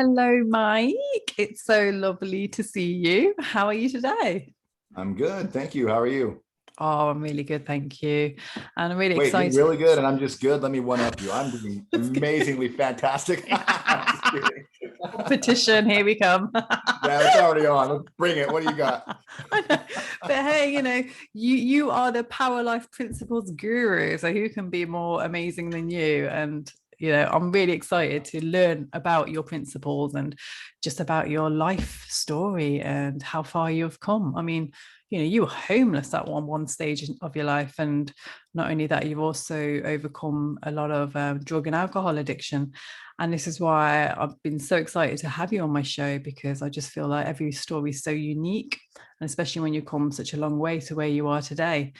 Hello, Mike. It's so lovely to see you. How are you today? I'm good. Thank you. How are you? Oh, I'm really good, thank you. And I'm really Wait, you're excited. really good and I'm just good. Let me one up you. I'm doing It's good. amazingly fantastic. I'm just kidding. Competition, here we come. Yeah, it's already on. Let's bring it. What do you got? I know. But hey, you are the Power Life Principles guru. So who can be more amazing than you? And I'm really excited to learn about your principles and just about your life story and how far you've come. I mean, you were homeless at one stage of your life, and not only that, you've also overcome a lot of drug and alcohol addiction. And this is why I've been so excited to have you on my show, because I just feel like every story is so unique, and especially when you come such a long way to where you are today.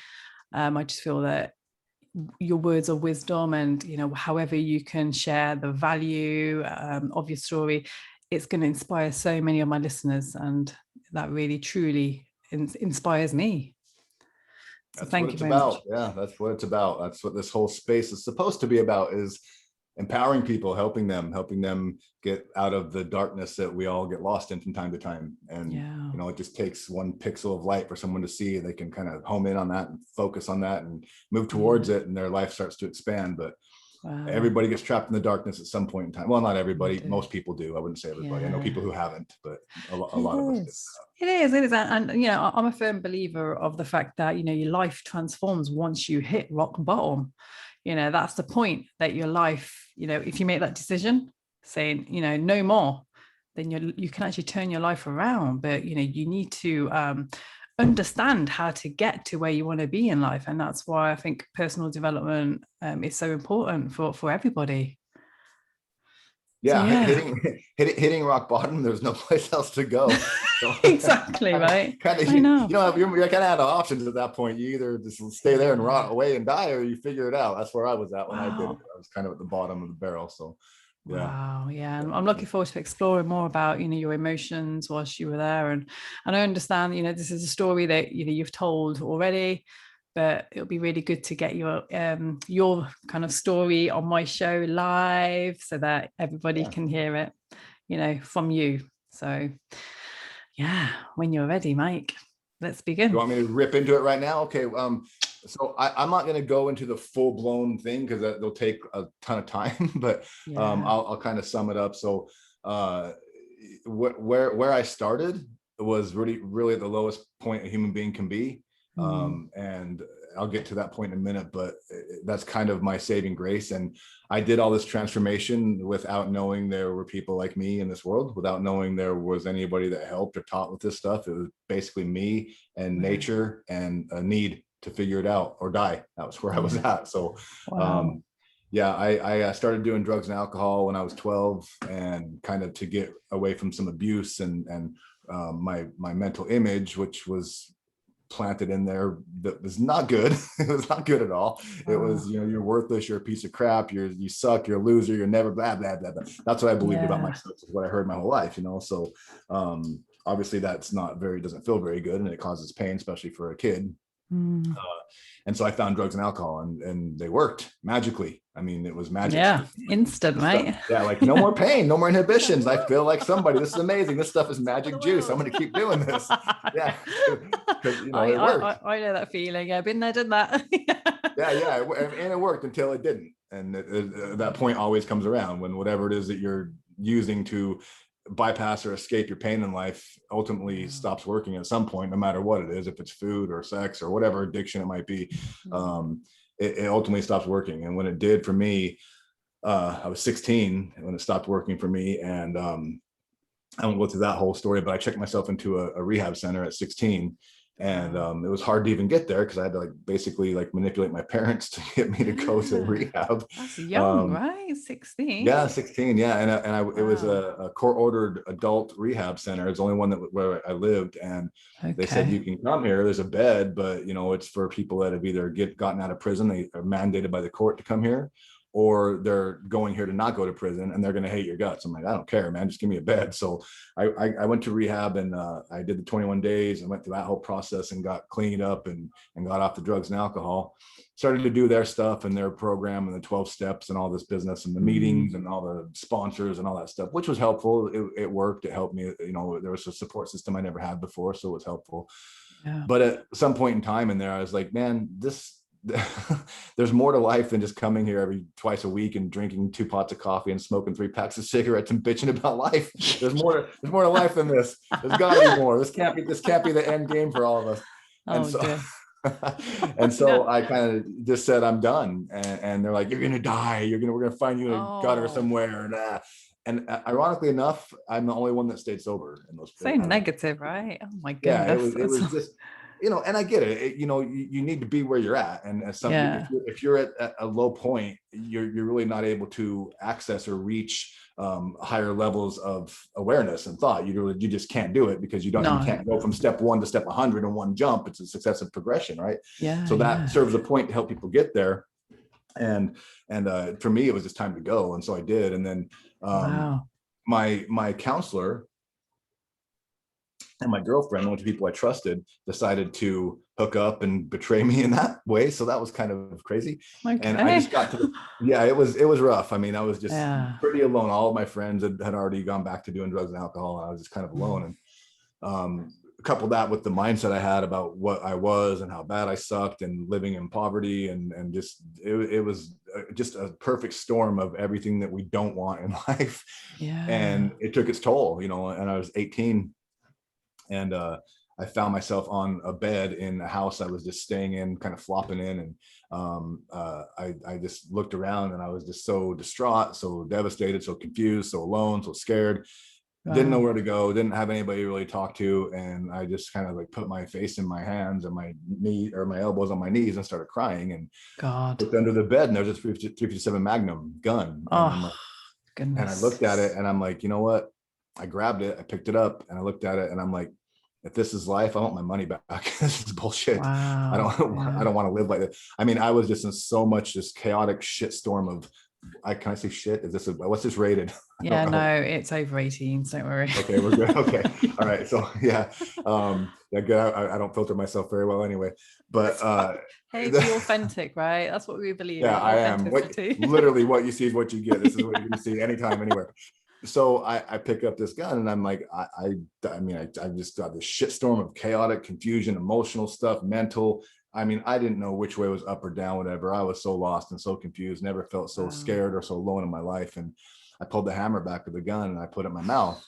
I just feel that your words of wisdom and however you can share the value of your story, it's going to inspire so many of my listeners, and that really truly inspires me. So That's what thank you it's very much. about. Yeah, that's what it's about. That's what this whole space is supposed to be about, is empowering people, helping them get out of the darkness that we all get lost in from time to time. And Yeah. it just takes one pixel of light for someone to see, and they can kind of home in on that and focus on that and move Yeah. towards it, and their life starts to expand. But Wow. everybody gets trapped in the darkness at some point in time. Well, not We everybody, do. most people do. I wouldn't say everybody. I know Yeah. people who haven't, but a It lot of us do. is. It is. It is. And I'm a firm believer of the fact that, your life transforms once you hit rock bottom. That's the point, that your life, if you make that decision saying, no more, then you can actually turn your life around. But, you need to understand how to get to where you want to be in life. And that's why I think personal development is so important for everybody. So, Yeah, yeah. hitting rock bottom. There's no place else to go. So Exactly, right. kind of I know. you're kind of out of options at that point. You either just stay there and Yeah. rot away and die, or you figure it out. That's where I was at when I did it. Wow. I was kind of at the bottom of the barrel. So yeah. Wow. Yeah. And I'm Yeah. looking forward to exploring more about, your emotions whilst you were there. And I understand, this is a story that, you've told already, but it'll be really good to get your kind of story on my show live so that everybody Yeah. can hear it, from you. So yeah, when you're ready, Mike, let's You begin. want me to rip into it right now? Okay. So I'm not going to go into the full blown thing because that'll take a ton of time, but Yeah. I'll kind of sum it up. So uh, where I started was really the lowest point a human being can be. Mm. And I'll get to that point in a minute, but that's kind of my saving grace. And I did all this transformation without knowing there were people like me in this world, without knowing there was anybody that helped or taught with this stuff. It was basically me and Wow. nature and a need to figure it out or die. That was where I was Yeah. at. So Wow. um, yeah, I started doing drugs and alcohol when I was 12, and kind of to get away from some abuse and my mental image, which was planted in there, that was not good. It was not good at all. It was, Wow. you're worthless, you're a piece of crap, you suck, you're a loser, you're never blah blah blah blah. That's what I believed about Yeah. myself, is what I heard my whole life. So obviously that's not very, doesn't feel very good, and it causes pain, especially for a kid. Mm. And so I found drugs and alcohol, and they worked magically. I mean, it was magic. Yeah. Instant, mate. Yeah, like no more pain, no more inhibitions. I feel like somebody. This is amazing. This stuff is For the magic juice. I'm world. going to keep doing this. Yeah, because I, it I worked. I know that feeling. I've been there, done that. Yeah, and it worked until it didn't. And that point always comes around, when whatever it is that you're using to bypass or escape your pain in life ultimately Yeah. stops working at some point, no matter what it is, if it's food or sex or whatever addiction it might be. Mm. um, it ultimately stops working. And when it did for me, I was 16 when it stopped working for me. And I won't go through that whole story, but I checked myself into a rehab center at 16. And Wow. it was hard to even get there because I had to basically manipulate my parents to get me to go to Yeah. rehab. That's young, Um, right? 16. yeah, 16. Yeah. It was Wow. a court ordered adult rehab center. It's the only one where I lived. And they said, Okay. you can come here. There's a bed, but it's for people that have either gotten out of prison. They are mandated by the court to come here, or they're going here to not go to prison and they're going to hate your guts. I'm like, I don't care, man. Just give me a bed. So I went to rehab and I did the 21 days and went through that whole process and got cleaned up and got off the drugs and alcohol. Started to do their stuff and their program and the 12 steps and all this business and the meetings and all the sponsors and all that stuff, which was helpful. It worked. It helped me. You know, there was a support system I never had before, so it was helpful. Yeah. But at some point in time in there, I was like, man, there's more to life than just coming here twice a week and drinking 2 pots of coffee and smoking 3 packs of cigarettes and bitching about life. There's more to life than this. There's gotta be more. This can't be the end game for all of us. And so I kind of just said, I'm done. And they're like, you're going to die. We're going to find you in a gutter somewhere. And ironically enough, I'm the only one that stayed sober in those. So negative, right? Oh my goodness. Yeah, it was just, you know, and I get it. You know, you need to be where you're at. And as something, if you're at a low point, you're really not able to access or reach higher levels of awareness and thought. You just can't do it because you can't go from step 1 to step 100 in one jump. It's a successive progression, right? Yeah. So that serves a point to help people get there. And for me, it was just time to go. And so I did. And then my counselor and my girlfriend, one of the people I trusted, decided to hook up and betray me in that way. So that was kind of crazy. Okay. And I just got to, it was rough. I mean, I was just pretty alone. All of my friends had already gone back to doing drugs and alcohol. And I was just kind of alone. And couple that with the mindset I had about what I was and how bad I sucked and living in poverty and just, it was just a perfect storm of everything that we don't want in life. Yeah. And it took its toll, you know, and I was 18. And I found myself on a bed in a house I was just staying in, kind of flopping in. And I just looked around and I was just so distraught, so devastated, so confused, so alone, so scared. Wow. Didn't know where to go, didn't have anybody to really talk to. And I just kind of like put my face in my hands and my knee or my elbows on my knees and started crying and looked under the bed and there's a 357 Magnum gun. Oh, goodness. And I looked at it and I'm like, you know what? I grabbed it, I picked it up and I looked at it and I'm like, if this is life, I want my money back. This is bullshit. Wow. I don't want to live like this. I mean, I was just in so much this chaotic shitstorm of, can I say shit? What's this rated? Yeah, no, it's over 18. Don't worry. Okay, we're good. Okay. All right. So yeah. Good. I don't filter myself very well anyway, but hey, be authentic, right? That's what we believe. Yeah, I am. Literally what you see is what you get. This is what you can see anytime, anywhere. So I pick up this gun and I'm like, I just got this shitstorm of chaotic confusion, emotional stuff, mental. I mean, I didn't know which way was up or down, whatever. I was so lost and so confused, never felt so scared or so alone in my life. And I pulled the hammer back of the gun and I put it in my mouth.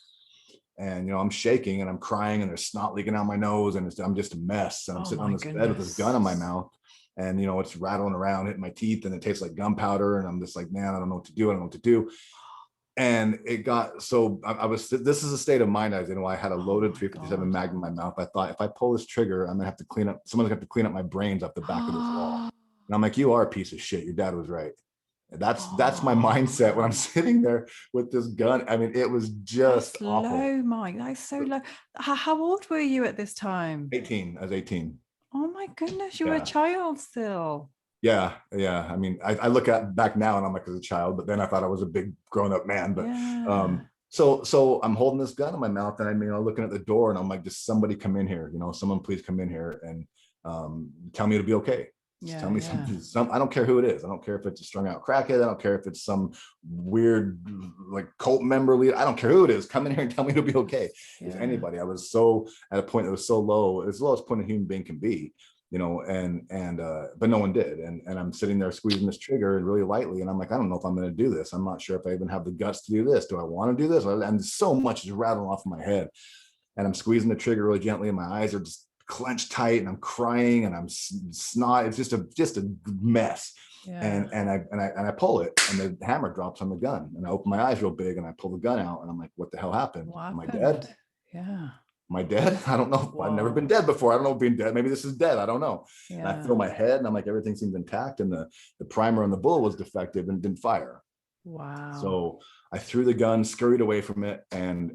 And, you know, I'm shaking and I'm crying and there's snot leaking out my nose and I'm just a mess. And I'm sitting on this bed with this gun in my mouth. And, you know, it's rattling around, hitting my teeth and it tastes like gunpowder. And I'm just like, man, I don't know what to do. I don't know what to do. And it got so this is a state of mind I was in while I had a loaded 357 Magnum in my mouth. I thought if I pull this trigger, I'm gonna have to someone's gonna have to clean up my brains off the back of this wall. And I'm like, you are a piece of shit. Your dad was right. That's my mindset when I'm sitting there with this gun. I mean, it was just awful. Low, Mike. That's so low. How old were you at this time? 18. I was 18. Oh my goodness, you were a child still. Yeah. I mean, I look back now and I'm like, as a child, but then I thought I was a big grown-up man. But so I'm holding this gun in my mouth and I'm looking at the door and I'm like, just somebody come in here, you know, someone please come in here and tell me it'll be okay. Just tell me something. I don't care who it is. I don't care if it's a strung out crackhead. I don't care if it's some weird like cult member leader. I don't care who it is. Come in here and tell me it'll be okay. If anybody, I was so at a point that was so low, as low as point a human being can be. You know, but no one did. And I'm sitting there squeezing this trigger really lightly. And I'm like, I don't know if I'm going to do this. I'm not sure if I even have the guts to do this. Do I want to do this? And so much is rattling off in my head. And I'm squeezing the trigger really gently and my eyes are just clenched tight and I'm crying and I'm snot. It's just a mess. Yeah. And I pull it and the hammer drops on the gun and I open my eyes real big and I pull the gun out and I'm like, what the hell happened? Am I dead? Yeah. Am I dead? I don't know. Whoa. I've never been dead before. I don't know being dead. Maybe this is dead. I don't know. Yeah. And I feel my head and I'm like, everything seems intact. And the primer on the bullet was defective and didn't fire. Wow. So I threw the gun, scurried away from it. And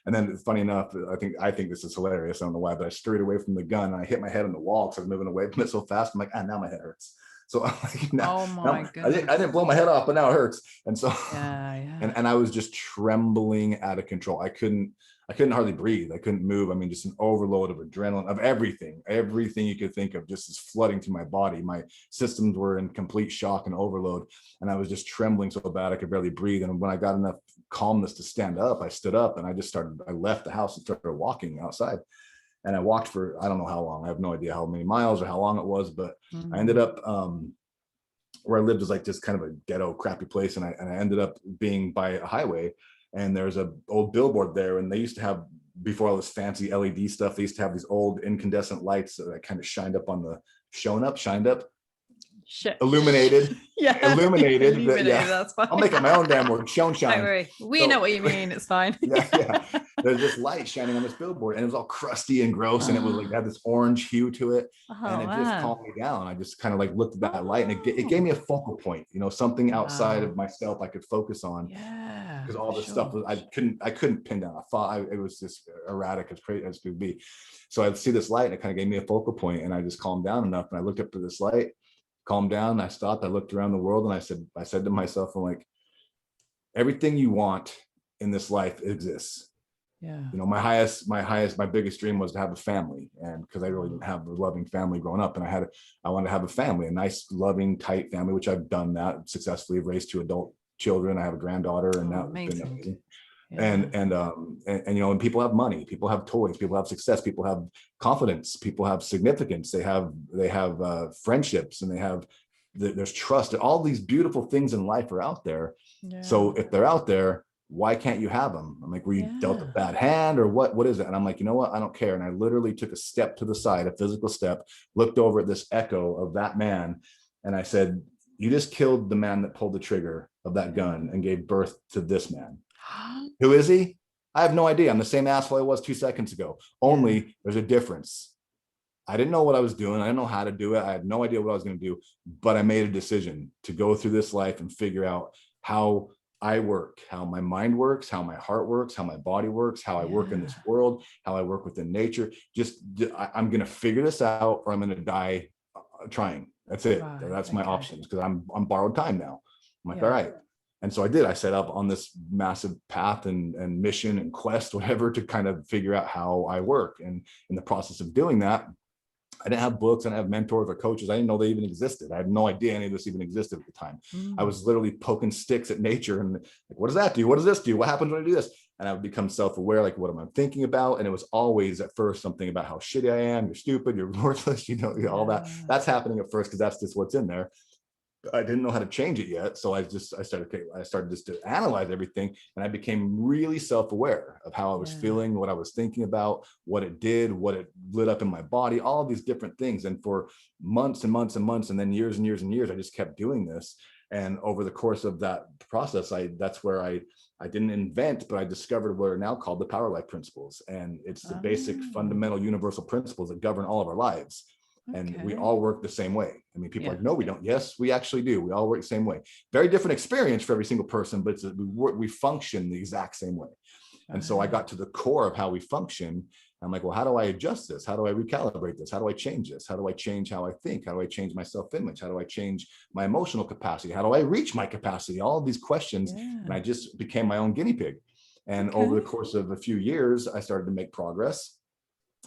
then funny enough, I think this is hilarious. I don't know why, but I scurried away from the gun and I hit my head on the wall because I was moving away from it so fast. I'm like, now my head hurts. So I'm like, Oh my I goodness. didn't blow my head off, but now it hurts. And so Yeah. and I was just trembling out of control. I couldn't hardly breathe. I couldn't move. I mean, just an overload of adrenaline, of everything you could think of just is flooding through my body. My systems were in complete shock and overload. And I was just trembling so bad I could barely breathe. And when I got enough calmness to stand up, I stood up and I left the house and started walking outside. And I walked for, I don't know how long. I have no idea how many miles or how long it was, but I ended up, where I lived was like just kind of a ghetto, crappy place. And I ended up being by a highway, and there's a old billboard there. And they used to have, before all this fancy LED stuff, they used to have these old incandescent lights that kind of shined up, illuminated. Yeah, illuminated. Yeah, that's fine. I'll make up my own damn word. Shine. Don't worry, we know what you mean. It's fine. Yeah. There's this light shining on this billboard, and it was all crusty and gross, and it was like, had this orange hue to it, and it just calmed me down. I just kind of like looked at that light, and it gave me a focal point, something outside of myself I could focus on. Yeah, because all this stuff was, I couldn't pin down a thought. It was just erratic as crazy as could be. So I'd see this light, and it kind of gave me a focal point, and I just calmed down enough, and I looked up to this light, calmed down, I stopped, I looked around the world, and I said to myself, I'm like, everything you want in this life exists. Yeah. My biggest dream was to have a family, and because I really didn't have a loving family growing up, and I wanted to have a family, a nice, loving, tight family, which I've done that successfully. I've raised 2 adult children. I have a granddaughter, and that's been amazing. Yeah. And people have money, people have toys, people have success, people have confidence, people have significance, they have friendships, and there's trust. All these beautiful things in life are out there. Yeah. So if they're out there, why can't you have them? I'm like, were you dealt a bad hand, or what is it? And I'm like, you know what? I don't care. And I literally took a step to the side, a physical step, looked over at this echo of that man, and I said, you just killed the man that pulled the trigger of that gun and gave birth to this man. Who is he? I have no idea. I'm the same asshole I was 2 seconds ago. Only there's a difference. I didn't know what I was doing. I didn't know how to do it. I had no idea what I was going to do, but I made a decision to go through this life and figure out how I work, how my mind works, how my heart works, how my body works, how I work in this world, how I work within nature. I'm going to figure this out, or I'm going to die trying. That's it. Right. That's my options, because I'm borrowed time now. I'm like, all right. And so I did. I set up on this massive path and mission and quest, whatever, to kind of figure out how I work. And in the process of doing that, I didn't have books, I didn't have mentors or coaches. I didn't know they even existed. I had no idea any of this even existed at the time. I was literally poking sticks at nature and like, what does that do? What does this do? What happens when I do this? And I would become self-aware, like, what am I thinking about? And it was always at first something about how shitty I am, you're stupid, you're worthless, all that. That's happening at first because that's just what's in there. I didn't know how to change it yet. So I started just to analyze everything, and I became really self-aware of how I was feeling, what I was thinking about, what it did, what it lit up in my body, all of these different things. And for months and months and months, and then years and years and years, I just kept doing this. And over the course of that process, that's where I didn't invent, but I discovered what are now called the Power Life Principles. And it's the basic fundamental universal principles that govern all of our lives. And we all work the same way. I mean, people are like, no, we don't. Yes, we actually do. We all work the same way. Very different experience for every single person, but we function the exact same way. And so I got to the core of how we function. I'm like, well, how do I adjust this? How do I recalibrate this? How do I change this? How do I change how I think? How do I change my self-image? How do I change my emotional capacity? How do I reach my capacity? All of these questions. And I just became my own guinea pig. And over the course of a few years, I started to make progress.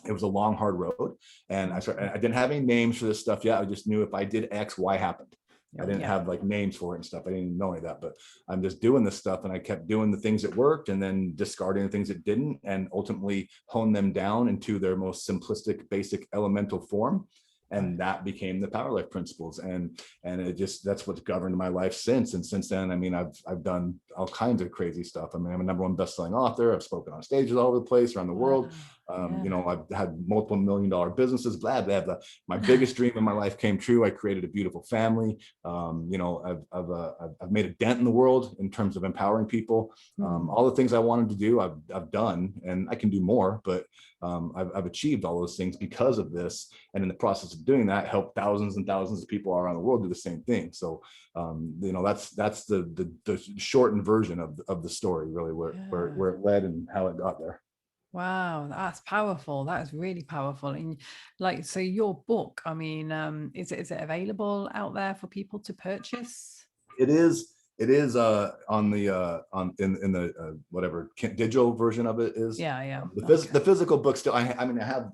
It was a long, hard road. And I didn't have any names for this stuff yet. I just knew if I did X, Y happened. I didn't have like names for it and stuff. I didn't know any of that, but I'm just doing this stuff, and I kept doing the things that worked and then discarding the things that didn't, and ultimately hone them down into their most simplistic, basic, elemental form. And that became the Power Life Principles. And that's what's governed my life since. And since then, I mean, I've done all kinds of crazy stuff. I mean, I'm a #1 best-selling author. I've spoken on stages all over the place around the world. I've had multiple $1 million businesses, blah, blah, blah. My biggest dream in my life came true. I created a beautiful family. I've made a dent in the world in terms of empowering people. All the things I wanted to do, I've done, and I can do more, but I've achieved all those things because of this. And in the process of doing that, helped thousands and thousands of people around the world do the same thing. So, that's the shortened version of the story, really, where it led and how it got there. Wow, that's powerful. That is really powerful. And like, so your book, I mean, is it available out there for people to purchase? It is on the in the whatever digital version of it is. Yeah, yeah. The physical book still, I mean, I have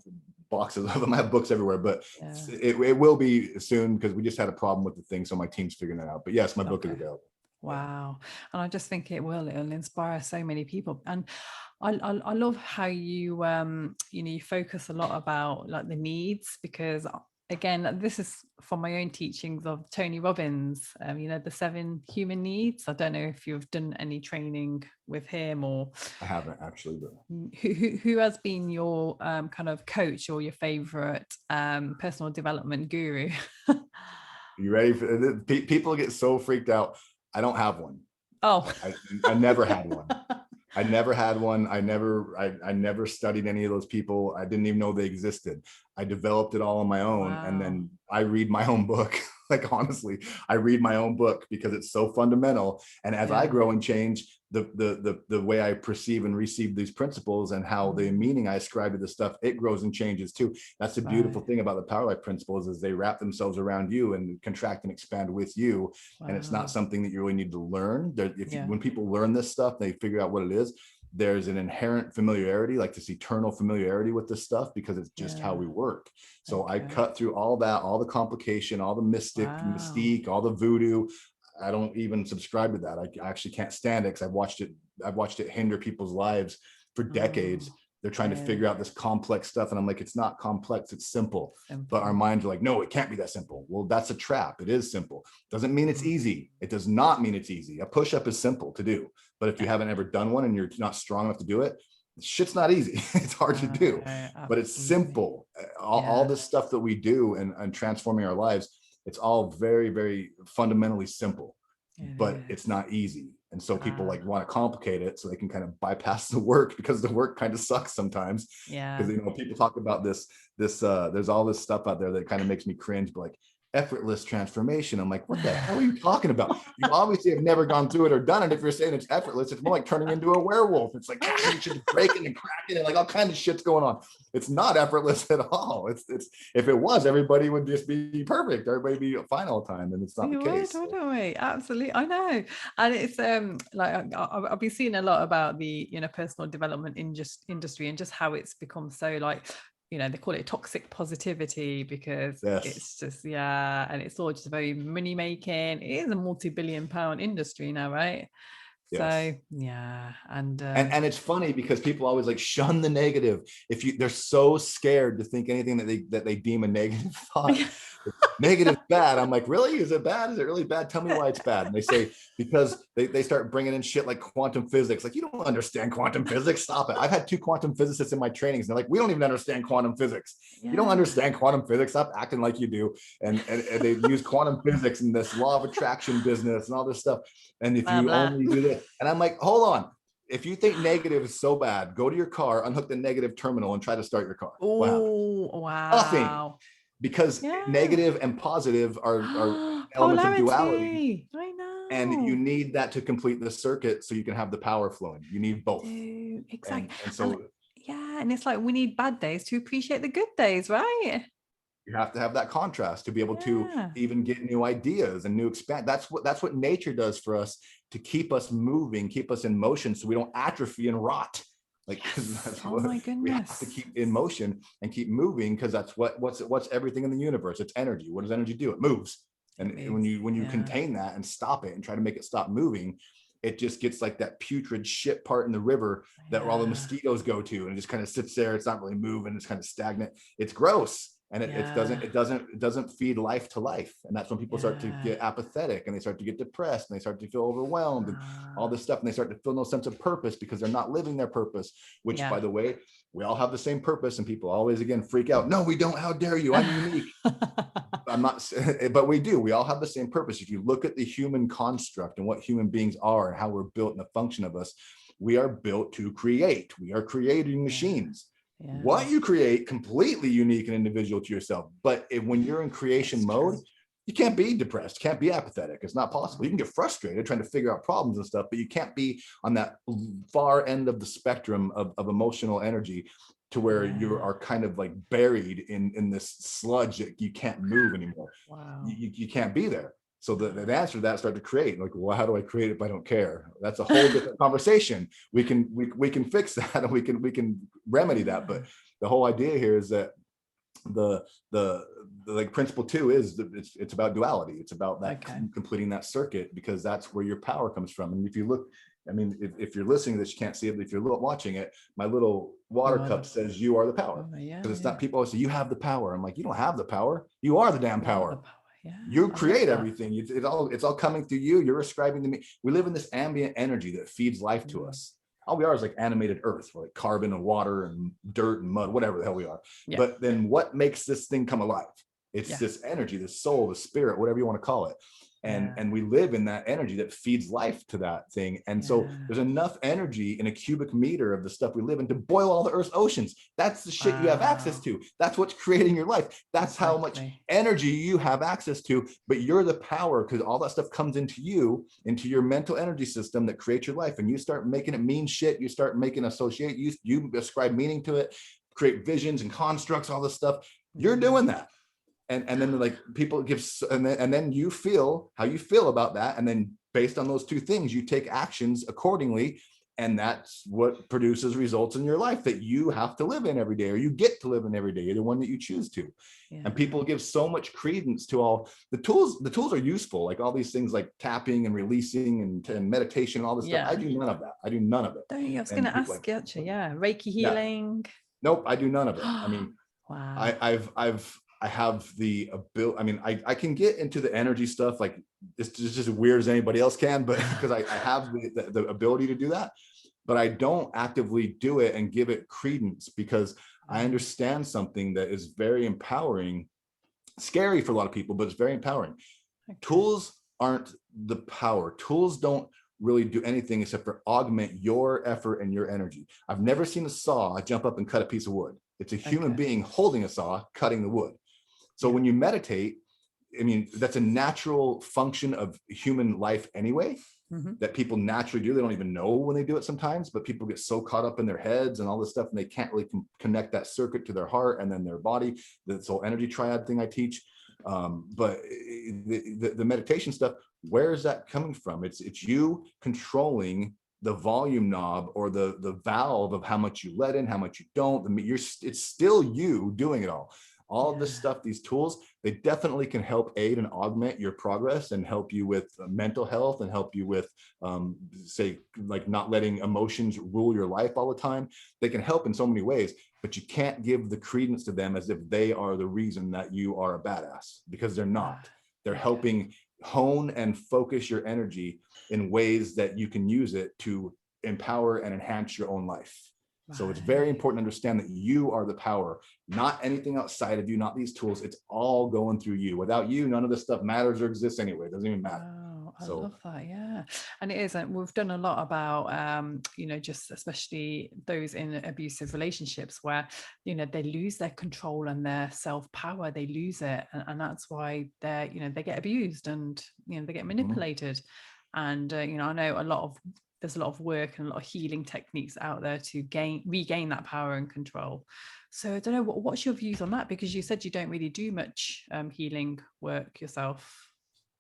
boxes of them. I have books everywhere, but Yeah. it will be soon, because we just had a problem with the thing, so my team's figuring that out. But yes, my book is available. Wow. And I just think it'll inspire so many people. And I love how you you focus a lot about like the needs, because again, this is from my own teachings of Tony Robbins, the 7 human needs. I don't know if you've done any training with him, or I haven't actually, but who has been your kind of coach or your favorite personal development guru? you ready for people get so freaked out? I don't have one. Oh, I never had one. I never had one. I never studied any of those people. I didn't even know they existed. I developed it all on my own. wow. And then I read my own book. Like, honestly, I read my own book because it's so fundamental. And as I grow and change, the way I perceive and receive these principles, and how the meaning I ascribe to the stuff, it grows and changes too. That's the beautiful thing about the Power Life principles, is they wrap themselves around you and contract and expand with you. And it's not something that you really need to learn. When people learn this stuff, they figure out what it is. There's an inherent familiarity, like this eternal familiarity with this stuff, because it's just how we work. So I cut through all that, all the complication, all the mystique, all the voodoo. I don't even subscribe to that. I actually can't stand it, because I've watched it hinder people's lives for decades. They're trying to figure out this complex stuff, and I'm like, it's not complex, it's simple. But our minds are like, no, it can't be that simple. Well, that's a trap. It is simple. Doesn't mean it's easy. It does not mean it's easy. A push-up is simple to do, but if you haven't ever done one and you're not strong enough to do it, shit's not easy. It's hard to do, but it's simple. All this stuff that we do and transforming our lives, it's all very, very fundamentally simple, but it's not easy. And so people like want to complicate it so they can kind of bypass the work, because the work kind of sucks sometimes. Because people talk about this there's all this stuff out there that kind of makes me cringe, but like effortless transformation. I'm like, what the hell are you talking about? You obviously have never gone through it or done it. If you're saying it's effortless, it's more like turning into a werewolf. It's like just breaking and cracking and like all kinds of shit's going on. It's not effortless at all. It's if it was, everybody would just be perfect. Everybody would be fine all the time, and it's not the case. Totally, absolutely, I know. And it's like I've been seeing a lot about the personal development industry, and just how it's become so like, they call it toxic positivity, because it's just and it's all just very money making. It is a multi-billion-pound industry now, right? So and it's funny because people always like shun the negative. They're so scared to think anything that they deem a negative thought. Negative bad. I'm like, really? Is it bad? Is it really bad? Tell me why it's bad. And they say, because they start bringing in shit like quantum physics. Like, you don't understand quantum physics. Stop it. I've had 2 quantum physicists in my trainings, and they're like, we don't even understand quantum physics. You don't understand quantum physics. Stop acting like you do. And they use quantum physics and this law of attraction business and all this stuff. And if you only do that, and I'm like, hold on. If you think negative is so bad, go to your car, unhook the negative terminal, and try to start your car. Wow. Nothing. Because negative and positive are elements of duality. I know. And you need that to complete the circuit so you can have the power flowing. You need both. Exactly. And so and it's like, we need bad days to appreciate the good days, right? you have to have that contrast to be able to even get new ideas and new expand. That's what nature does for us, to keep us moving, keep us in motion, so we don't atrophy and rot. Like, my goodness, we have to keep in motion and keep moving, because that's what's everything in the universe. It's energy. What does energy do? It moves. And when you contain that and stop it and try to make it stop moving, it just gets like that putrid shit part in the river that all the mosquitoes go to, and it just kind of sits there. It's not really moving. It's kind of stagnant. It's gross. And it doesn't feed life to life. And that's when people start to get apathetic, and they start to get depressed, and they start to feel overwhelmed and all this stuff. And they start to feel no sense of purpose, because they're not living their purpose, which by the way, we all have the same purpose. And people always again freak out. No, we don't. How dare you? I'm unique. I'm not, but we do. We all have the same purpose. If you look at the human construct and what human beings are and how we're built and the function of us, we are built to create. We are creating machines. What you create completely unique and individual to yourself. But when you're in creation mode, You can't be depressed, can't be apathetic. It's not possible. You can get frustrated trying to figure out problems and stuff, but you can't be on that far end of the spectrum of emotional energy to where you are kind of like buried in this sludge that you can't move anymore. Wow. You can't be there. So the answer to that start to create, like, well, how do I create it if I don't care? That's a whole different conversation. We can fix that, and we can remedy that. But the whole idea here is that the like principle 2 is it's about duality. It's about that completing that circuit, because that's where your power comes from. And if you look, I mean, if you're listening to this, you can't see it, but if you're watching it, my little water cup says you are the power. Because it's not, people always say you have the power. I'm like, you don't have the power. You are the damn power. You create everything. It's all coming through you. You're ascribing to me. We live in this ambient energy that feeds life to us. All we are is like animated earth. We're like carbon and water and dirt and mud, whatever the hell we are. But then what makes this thing come alive? It's this energy, the soul, the spirit, whatever you want to call it. And we live in that energy that feeds life to that thing. And so there's enough energy in a cubic meter of the stuff we live in to boil all the earth's oceans. That's the shit you have access to. That's what's creating your life. That's how much energy you have access to, but you're the power, because all that stuff comes into you, into your mental energy system that creates your life. And you start making it mean shit. You start making you ascribe meaning to it, create visions and constructs, all this stuff. You're doing that. And then like people give, and then you feel how you feel about that. And then based on those two things, you take actions accordingly. And that's what produces results in your life that you have to live in every day, or you get to live in every day. You're the one that you choose to. And people give so much credence to all the tools. The tools are useful, like all these things like tapping and releasing and meditation and all this stuff. I do none of that. I do none of it. Don't you? I was going to ask you actually. Reiki healing. Nope, I do none of it. I mean, wow. I have the ability. I mean, I can get into the energy stuff, like it's just as weird as anybody else can, but because I have the ability to do that, but I don't actively do it and give it credence, because I understand something that is very empowering, scary for a lot of people, but it's very empowering. Tools aren't the power. Tools don't really do anything except for augment your effort and your energy. I've never seen a saw jump up and cut a piece of wood. It's a human being holding a saw, cutting the wood. So when you meditate, I mean, that's a natural function of human life anyway, that people naturally do. They don't even know when they do it sometimes, but people get so caught up in their heads and all this stuff, and they can't really connect that circuit to their heart and then their body. This whole energy triad thing I teach. But the meditation stuff, where is that coming from? It's you controlling the volume knob or the valve of how much you let in, how much you don't. It's still you doing it all. All of this stuff, these tools, they definitely can help aid and augment your progress and help you with mental health and help you with, say, like not letting emotions rule your life all the time. They can help in so many ways, but you can't give the credence to them as if they are the reason that you are a badass, because they're not. They're helping hone and focus your energy in ways that you can use it to empower and enhance your own life. So it's very important to understand that you are the power, not anything outside of you, not these tools. It's all going through you. Without you, none of this stuff matters or exists anyway. It doesn't even matter. Wow, I love that. Yeah. And it is, and we've done a lot about, just especially those in abusive relationships where, they lose their control and their self-power, they lose it. And that's why they get abused and, they get manipulated. And, I know there's a lot of work and a lot of healing techniques out there to regain that power and control. So I don't know, what's your views on that? Because you said you don't really do much healing work yourself.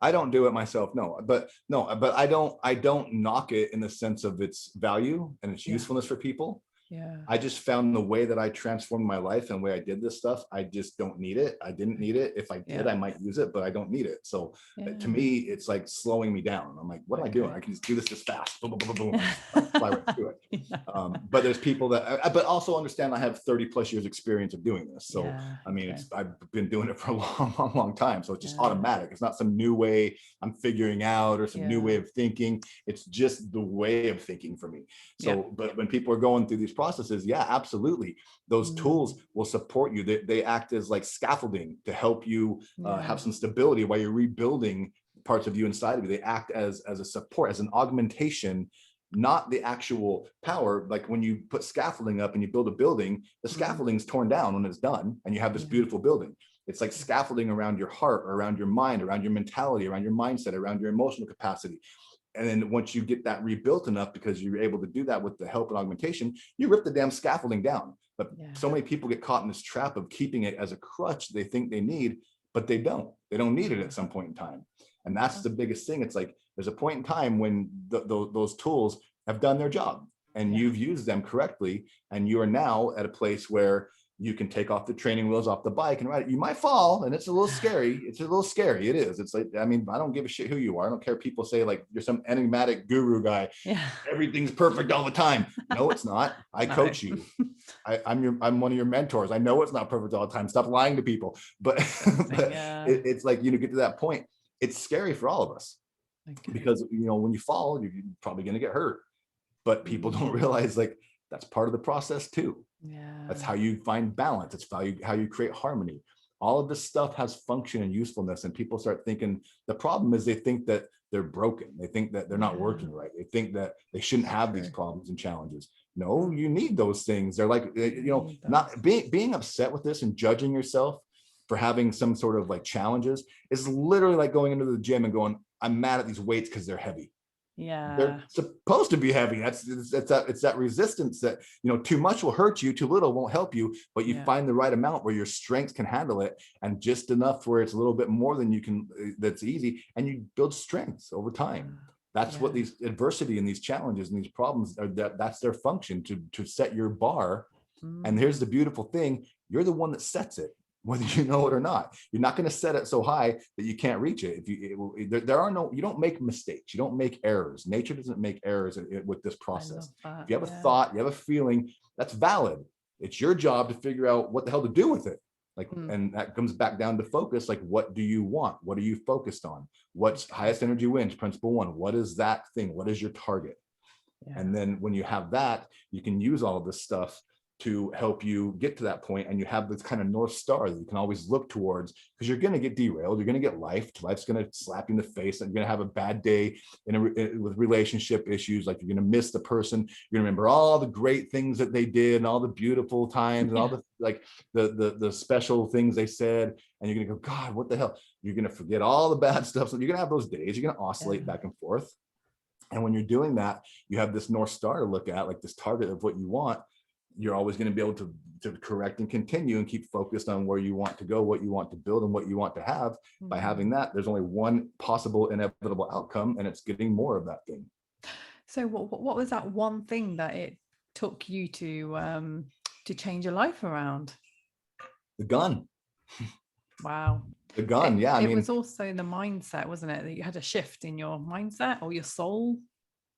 I don't do it myself, but I don't knock it in the sense of its value and its usefulness for people. Yeah. I just found the way that I transformed my life and the way I did this stuff, I just don't need it. I didn't need it. If I did, I might use it, but I don't need it. So to me, it's like slowing me down. I'm like, what am I doing? I can just do this just fast. Boom, boom, boom, boom. Fly right through it. But there's people that, but also understand I have 30 plus years experience of doing this. So, I mean, I've been doing it for a long, long time. So it's just automatic. It's not some new way I'm figuring out or some new way of thinking. It's just the way of thinking for me. So, but when people are going through these processes, absolutely, those tools will support you. They act as like scaffolding to help you have some stability while you're rebuilding parts of you inside of you. They act as a support, as an augmentation, not the actual power. Like when you put scaffolding up and you build a building, the scaffolding's torn down when it's done and you have this beautiful building. It's like scaffolding around your heart, or around your mind, around your mentality, around your mindset, around your emotional capacity. And then once you get that rebuilt enough, because you're able to do that with the help and augmentation, you rip the damn scaffolding down. But so many people get caught in this trap of keeping it as a crutch they think they need, but they don't need it at some point in time. And that's the biggest thing. It's like, there's a point in time when those tools have done their job, and you've used them correctly, and you are now at a place where you can take off the training wheels off the bike and ride it. You might fall, and it's a little scary. It's a little scary. It is. It's like, I mean, I don't give a shit who you are. I don't care if people say like you're some enigmatic guru guy. Yeah. Everything's perfect all the time. No, it's not. I coach you. I'm one of your mentors. I know it's not perfect all the time. Stop lying to people. But, it's like, you know, get to that point. It's scary for all of us, because, you know, when you fall, you're probably going to get hurt, but people don't realize like that's part of the process too. That's how you find balance. It's how you create harmony. All of this stuff has function and usefulness, and people start thinking, the problem is they think that they're broken. They think that they're not working right. They think that they shouldn't have these problems and challenges. No, you need those things. They're like, you know, not being upset with this and judging yourself for having some sort of like challenges is literally like going into the gym and going, I'm mad at these weights because they're heavy. They're supposed to be heavy. It's that resistance that, you know, too much will hurt you, too little won't help you, but you find the right amount where your strength can handle it, and just enough where it's a little bit more than you can, that's easy, and you build strengths over time. That's what these adversity and these challenges and these problems are, that's their function, to set your bar. And here's the beautiful thing, you're the one that sets it, whether you know it or not. You're not going to set it so high that you can't reach it. You don't make mistakes. You don't make errors. Nature doesn't make errors with this process. If you have a thought, you have a feeling, that's valid. It's your job to figure out what the hell to do with it. Like, and that comes back down to focus. Like, what do you want? What are you focused on? What's highest energy wins? Principle 1. What is that thing? What is your target? And then when you have that, you can use all of this stuff to help you get to that point, and you have this kind of North Star that you can always look towards, because you're going to get derailed. You're going to get life's going to slap you in the face, and you're going to have a bad day with relationship issues. Like, you're going to miss the person. You're going to remember all the great things that they did, and all the beautiful times, and all the like the special things they said, and you're going to go, God, what the hell? You're going to forget all the bad stuff. So you're going to have those days. You're going to oscillate back and forth. And when you're doing that, you have this North Star to look at, like this target of what you want. You're always going to be able to correct and continue and keep focused on where you want to go, what you want to build, and what you want to have. By having that, there's only one possible inevitable outcome, and it's getting more of that thing. So what was that one thing that it took you to change your life around? The gun. Wow. The gun. I mean, it was also the mindset, wasn't it? That you had a shift in your mindset or your soul.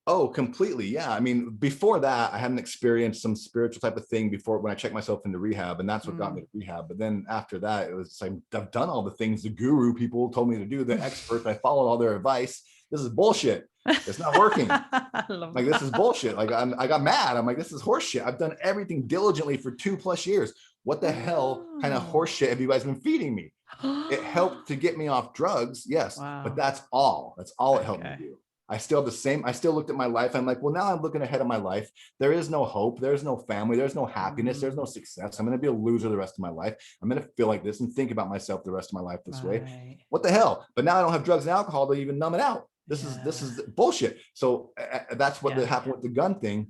Oh, completely. Yeah. I mean, before that, I hadn't experienced some spiritual type of thing before, when I checked myself into rehab, and that's what got me to rehab. But then after that, it was like, I've done all the things the guru people told me to do, the experts, I followed all their advice. This is bullshit. It's not working. Like, this is bullshit. Like, I got mad. I'm like, this is horseshit. I've done everything diligently for 2+ years. What the hell kind of horseshit have you guys been feeding me? It helped to get me off drugs. Yes. But that's all it helped me do. I still have the same. I still looked at my life. I'm like, well, now I'm looking ahead of my life. There is no hope. There's no family. There's no happiness. There's no success. I'm going to be a loser the rest of my life. I'm going to feel like this and think about myself the rest of my life this way. What the hell? But now I don't have drugs and alcohol to even numb it out. This is bullshit. So that's what happened with the gun thing.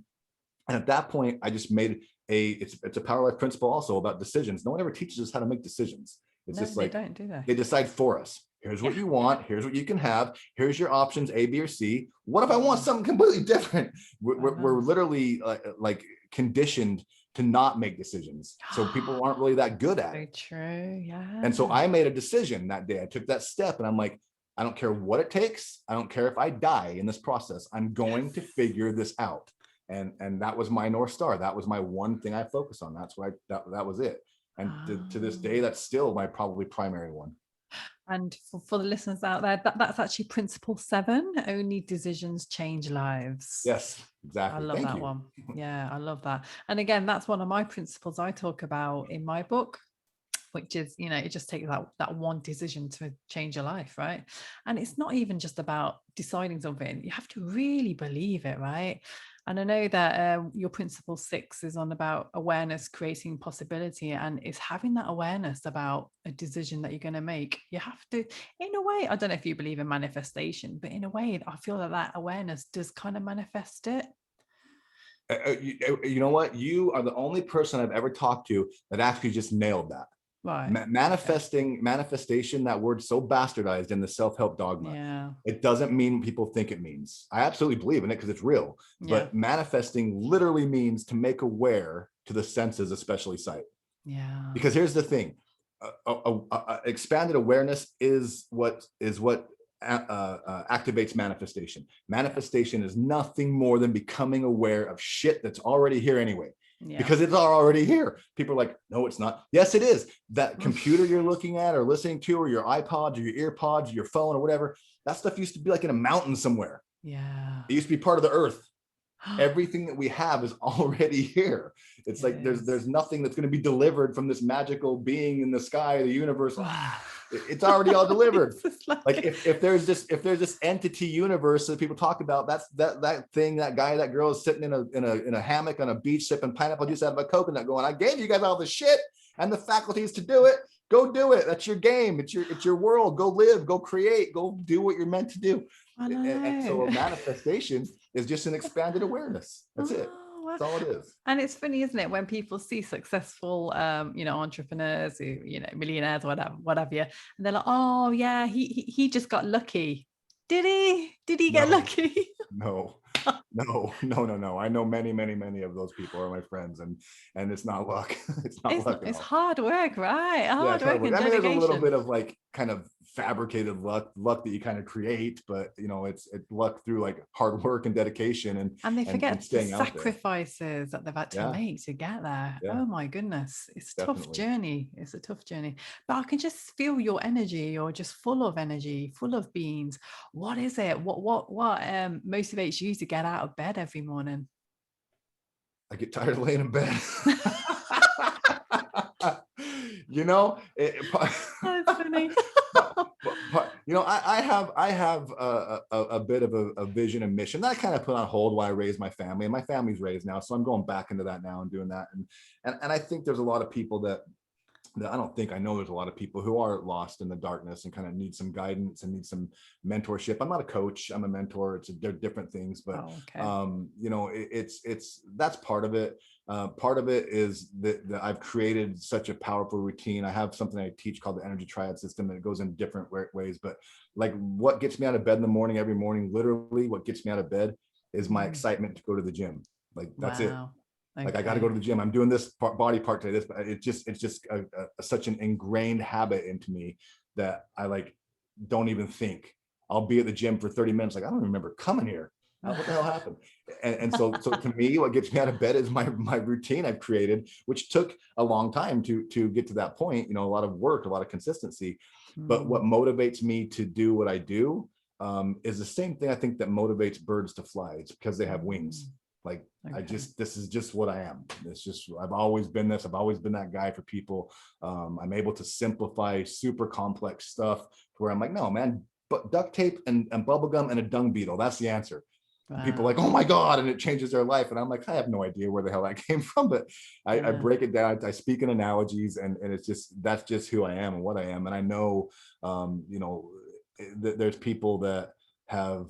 And at that point, I just made it's a power life principle also about decisions. No one ever teaches us how to make decisions. It's just like, they don't, do they? They decide for us. Here's what you want. Here's what you can have. Here's your options, A, B, or C. What if I want something completely different? We're literally like conditioned to not make decisions. So people aren't really that good at it. True. Yeah. And so I made a decision that day. I took that step, and I'm like, I don't care what it takes. I don't care if I die in this process. I'm going to figure this out. And that was my North Star. That was my one thing I focused on. That's what that was it. And to this day, that's still my probably primary one. And for the listeners out there, that's actually principle 7. Only decisions change lives. Yes, exactly. I love that one. Yeah, I love that. And again, that's one of my principles I talk about in my book, which is, you know, it just takes that one decision to change your life, right? And it's not even just about deciding something. You have to really believe it, right? And I know that your principle 6 is on about awareness, creating possibility, and it's having that awareness about a decision that you're going to make. You have to, in a way, I don't know if you believe in manifestation, but in a way, I feel that that awareness does kind of manifest it. You know what? You are the only person I've ever talked to that actually just nailed that. Right. Manifestation, that word's so bastardized in the self-help dogma. Yeah. It doesn't mean what people think it means. I absolutely believe in it because it's real. But manifesting literally means to make aware to the senses, especially sight. Yeah. Because here's the thing: expanded awareness is what activates manifestation. Manifestation is nothing more than becoming aware of shit that's already here anyway. Because it's already here. People are like, no, it's not. Yes, it is. That computer you're looking at or listening to, or your iPods or your earpods or your phone or whatever, that stuff used to be like in a mountain somewhere. Yeah. It used to be part of the earth. Everything that we have is already here. It's like there's nothing that's going to be delivered from this magical being in the sky, the universe. It's already all delivered. Like if there's this entity universe that people talk about, that's that thing, that guy, that girl is sitting in a hammock on a beach sipping pineapple juice out of a coconut, going, I gave you guys all the shit and the faculties to do it. Go do it. That's your game. It's your world. Go live. Go create. Go do what you're meant to do. And so a manifestation is just an expanded awareness. That's it. That's all it is. And it's funny, isn't it, when people see successful entrepreneurs who, millionaires, whatever, and they're like, oh yeah, he just got lucky. Did he get lucky? No. I know many of those people are my friends, and it's not luck. It's not luck. It's hard work, right? Hard work. And I mean, there's a little bit of like kind of fabricated luck that you kind of create, but it's luck through like hard work and dedication, and they forget the sacrifices that they've had to make to get there. Oh my goodness, it's a tough journey. It's a tough journey, but I can just feel your energy. You're just full of energy, full of beans. What is it? What motivates you to get out of bed every morning? I get tired of laying in bed. That's funny. I have a bit of a vision and mission that I kind of put on hold while I raised my family, and my family's raised now, so I'm going back into that now and doing that. And I think there's a lot of people that I know there's a lot of people who are lost in the darkness and kind of need some guidance and need some mentorship. I'm not a coach, I'm a mentor. They're different things, but it's that's part of it. Part of it is that I've created such a powerful routine. I have something I teach called the energy triad system, and it goes in different ways. But like what gets me out of bed in the morning, every morning, literally what gets me out of bed is my excitement to go to the gym. Like that's it. Okay. Like I got to go to the gym. I'm doing this body part today. But it's just such an ingrained habit into me that I like don't even think. I'll be at the gym for 30 minutes. Like I don't remember coming here. What the hell happened? And so to me, what gets me out of bed is my routine I've created, which took a long time to get to that point. A lot of work, a lot of consistency. But what motivates me to do what I do is the same thing I think that motivates birds to fly. It's because they have wings. Like this is just what I am. It's just, I've always been this. I've always been that guy for people. I'm able to simplify super complex stuff where I'm like, no, man, but duct tape and bubble gum and a dung beetle. That's the answer. Wow. People are like, oh my God, and it changes their life. And I'm like, I have no idea where the hell that came from, but I break it down. I speak in analogies, and it's just, that's just who I am and what I am. And I know, there's people that have,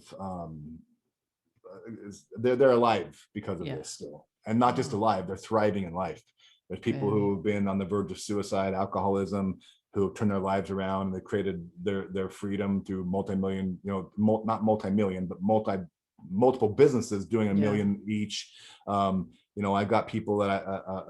they're alive because of this still, and not just alive, they're thriving in life. There's people who have been on the verge of suicide, alcoholism, who have turned their lives around, and they created their freedom through multi-million, not multi-million, but multiple businesses doing a million each. I've got people that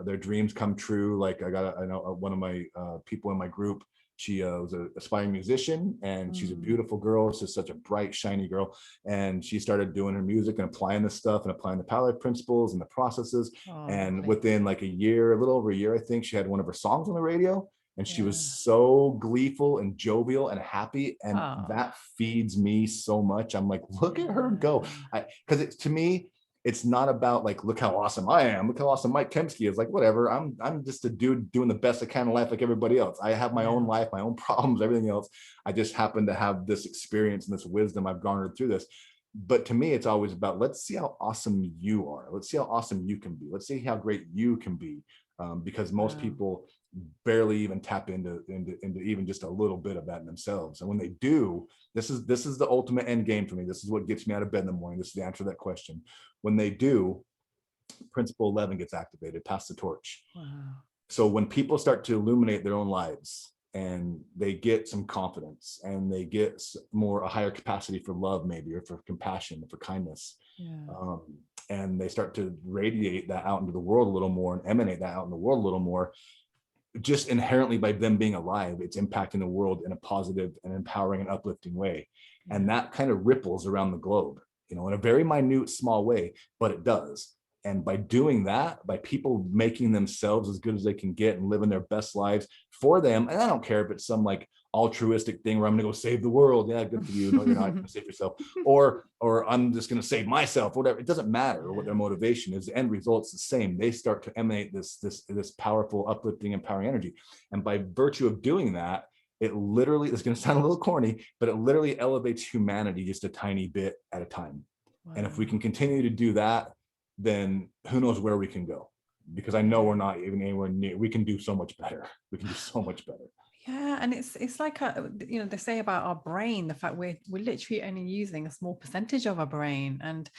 their dreams come true. Like I know one of my people in my group. She was an aspiring musician, and she's a beautiful girl. She's such a bright, shiny girl. And she started doing her music and applying this stuff and applying the power principles and the processes. And within like a little over a year, I think, she had one of her songs on the radio. And she was so gleeful and jovial and happy. And that feeds me so much. I'm like, look at her go. Because to me, it's not about like, look how awesome I am. Look how awesome Mike Kemski is. Like, whatever. I'm just a dude doing the best I can in life like everybody else. I have my own life, my own problems, everything else. I just happen to have this experience and this wisdom I've garnered through this. But to me, it's always about, let's see how awesome you are. Let's see how awesome you can be. Let's see how great you can be. Because most people barely even tap into even just a little bit of that in themselves. And when they do, this is the ultimate end game for me. This is what gets me out of bed in the morning. This is the answer to that question. When they do, principle 11 gets activated, pass the torch. Wow. So when people start to illuminate their own lives, and they get some confidence, and they get a higher capacity for love, maybe, or for compassion, or for kindness, and they start to radiate that out into the world a little more, and emanate that out in the world a little more, just inherently by them being alive, it's impacting the world in a positive and empowering and uplifting way. And that kind of ripples around the globe, in a very minute, small way, but it does. And by doing that, by people making themselves as good as they can get and living their best lives for them, and I don't care if it's some like altruistic thing where I'm gonna go save the world. Yeah, good for you. No, you're not gonna save yourself. Or I'm just gonna save myself, whatever. It doesn't matter what their motivation is. The end result's the same. They start to emanate this powerful, uplifting, empowering energy. And by virtue of doing that, it literally, it's gonna sound a little corny, but it literally elevates humanity just a tiny bit at a time. Wow. And if we can continue to do that, then who knows where we can go, because I know we're not even anywhere near. We can do so much better. We can do so much better. Yeah, and it's like they say about our brain, the fact we're literally only using a small percentage of our brain, and